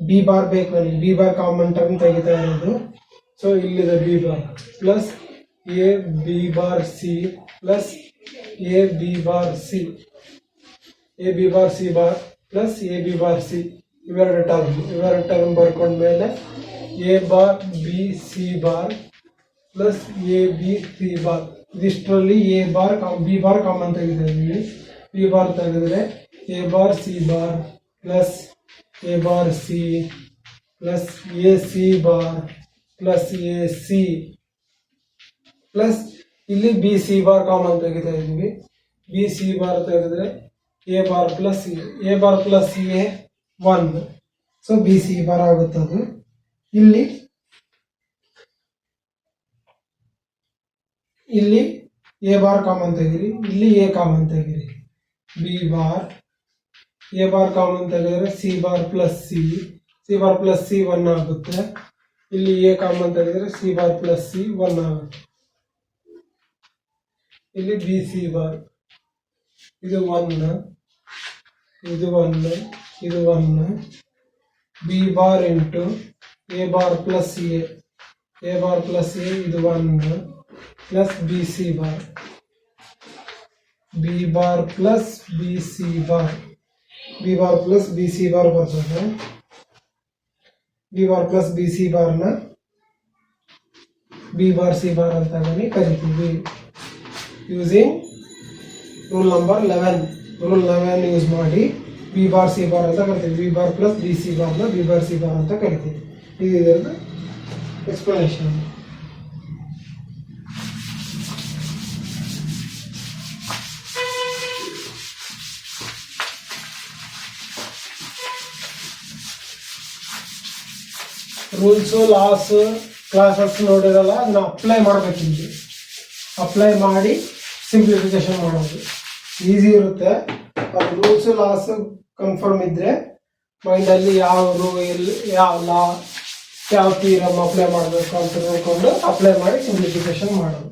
B bar ಬೇಕು ನನಗೆ, B bar common term ತೆಗಿತಾ ಇರೋದು. So ಇಲ್ಲಿದೆ B bar plus A B bar C plus A B bar C, A B bar C bar plus A B bar C, ಇವೆರಡು term ಬರ್ಕೊಂಡ್ಮೇಲೆ A bar B C bar plus A B C bar. ಇದಿಷ್ಟರಲ್ಲಿ A bar B bar common ತೆಗಿತಾ ಇದ್ದೀವಿ. B bar ತೆಗೆದ್ರೆ A bar C bar plus A bar C plus A C bar plus A C plus ಇಲ್ಲಿ B C bar common ತೆಗಿತಾ ಇದ್ದೀವಿ. B C bar ತೆಗೆದ್ರೆ A bar plus A 1, so B C bar ಆಗುತ್ತದು. ಇಲ್ಲಿ A bar common ತೆಗಿರಿ, ಇಲ್ಲಿ A common ತೆಗಿರಿ, B bar A bar common ತೆಗೆದ್ರೆ ಸಿ ಬಾರ್ ಪ್ಲಸ್ ಸಿ 1 ಆಗುತ್ತೆ. ಇಲ್ಲಿ ಎ ಕಾಮನ್ ತೆಗೆದ್ರೆ ಸಿ ಬಾರ್ ಪ್ಲಸ್ ಸಿ 1 ಆಗುತ್ತೆ. ಇಲ್ಲಿ ಬಿ ಸಿ ಬಾರ್ ಇದು 1, ಇದು 1, ಇದು 1, B bar into A bar plus A ಇದು 1 plus B C bar, B bar plus B C bar, B bar plus B C bar ಬರ್ತದೆ. B bar plus B C ಬಾರ್ನ B bar C bar ಅಂತ ಕರಿತೀವಿ. Using rule number 11 use ಮಾಡಿ B bar C bar ಅಂತ ಕರಿತೀವಿ. B bar plus B C ಬಾರ್ನ B bar C bar ಅಂತ ಕರಿತೀವಿ. ಇದು ಇದರದ್ದು ಎಕ್ಸ್ಪ್ಲನೇಷನ್. ರೂಲ್ಸು ಲಾಸ್ ಕ್ಲಾಸಸ್ ನೋಡಿರಲ್ಲ, ಅದನ್ನ ಅಪ್ಲೈ ಮಾಡಬೇಕಿಲ್ಲಿ. ಅಪ್ಲೈ ಮಾಡಿ ಸಿಂಪ್ಲಿಫಿಕೇಶನ್ ಮಾಡೋದು ಈಸಿ ಇರುತ್ತೆ. ಅದು ರೂಲ್ಸು ಲಾಸ್ ಕನ್ಫರ್ಮ್ ಇದ್ರೆ ಮೈಂಡಲ್ಲಿ ಯಾವ ರೂಲ್, ಯಾವ ಲಾ, ಯಾವ ಥಿಯರಮ್ ಅಪ್ಲೈ ಮಾಡಬೇಕು ಅಂತ ನೋಡಿಕೊಂಡು ಅಪ್ಲೈ ಮಾಡಿ ಸಿಂಪ್ಲಿಫಿಕೇಶನ್ ಮಾಡೋದು.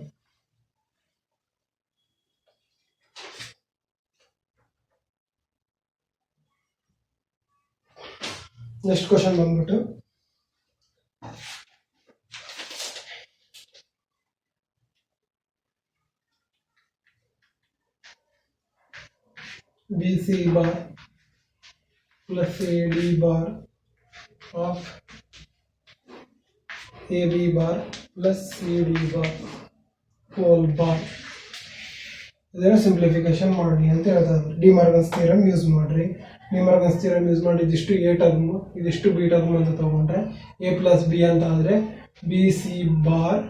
ನೆಕ್ಸ್ಟ್ ಕ್ವಶನ್ ಬಂದ್ಬಿಟ್ಟು BC bar plus AD bar of A B bar plus C D bar whole bar. ಇದನ್ನು ಸಿಂಪ್ಲಿಫಿಕೇಶನ್ ಮಾಡಿ ಅಂತ ಹೇಳ್ತಾರೆ. ಡಿಮಾರ್ಗನ್ಸ್ ಥಿಯರಮ್ ಯೂಸ್ ಮಾಡಿರಿ. ಡಿಮಾರ್ಗನ್ಸ್ ಥಿಯರಮ್ ಯೂಸ್ ಮಾಡಿ ಇದಿಷ್ಟು ಎ ಟರ್ಮು ಇದಿಷ್ಟು ಬಿ ಟರ್ಮ್ ಅಂತ ತಗೊಂಡ್ರೆ ಎ ಪ್ಲಸ್ ಬಿ ಅಂತ ಆದರೆ B C bar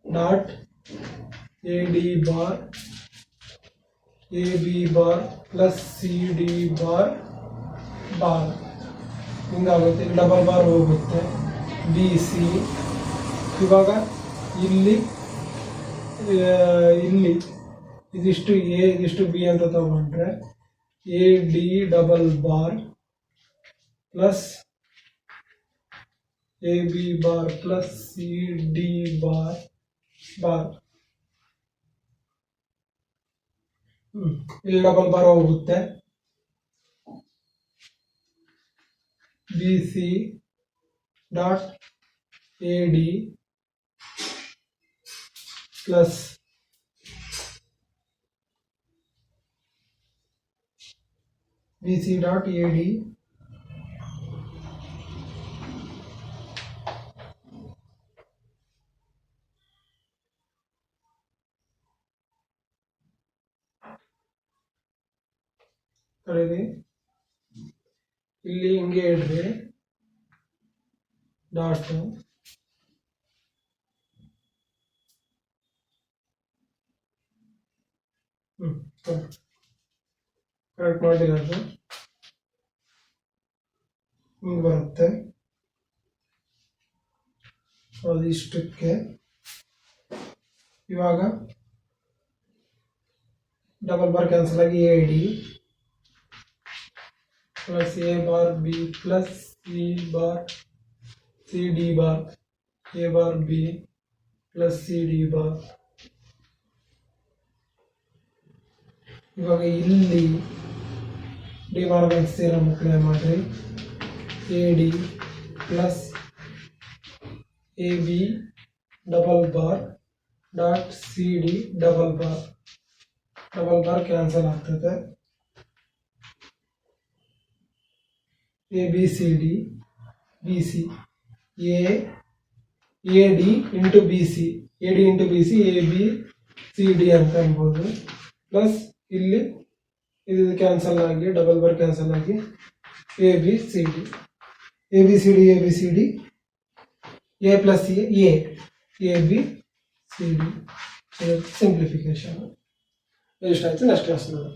dot A D bar A B bar plus C D bar bar ಹಿಂಗಾಗುತ್ತೆ. ಡಬಲ್ ಬಾರ್ ಹೋಗುತ್ತೆ. ಬಿ ಸಿ ಇವಾಗ ಇಲ್ಲಿ ಇದಿಷ್ಟು ಎ ಇದಿಷ್ಟು ಬಿ ಅಂತ ತಗೊಂಡ್ರೆ A D double bar plus A B bar plus C D bar bar. ಇಲ್ಲಿ double bar ಹೋಗುತ್ತೆ. B C dot A D plus B C dot A D ಇಲ್ಲಿ ಹಿಂಗೆ ಇಡ್ರಿ ಡಾಟ್ ಕರೆಕ್ಟ್ ಮಾಡಿರೋದು ಹಿಂಗೆ ಬರುತ್ತೆ. ಅದಿಷ್ಟಕ್ಕೆ ಇವಾಗ ಡಬಲ್ ಬಾರ್ ಕ್ಯಾನ್ಸಲ್ ಆಗಿ A D plus A bar B plus C bar C D bar A bar B plus C D bar. ಇವಾಗ ಇಲ್ಲಿ ಡಿಮಾರ್ಗನ್ಸ್ ಥಿಯರಮ್ ಅಪ್ಲೈ ಮಾಡಿ A D plus A B double bar dot C D double bar cancel ಆಗ್ತದೆ. A B C D B C A D into B C A D into B C A B C D ಅಂತ ಅನ್ಬೋದು. Plus ಇಲ್ಲಿ ಇದು cancel ಆಗಿ double bar cancel ಆಗಿ A B C D A B C D A B C D A plus A B C D simplification. ಇಷ್ಟ ಆಯ್ತು. Next class ನೋಡೋಣ.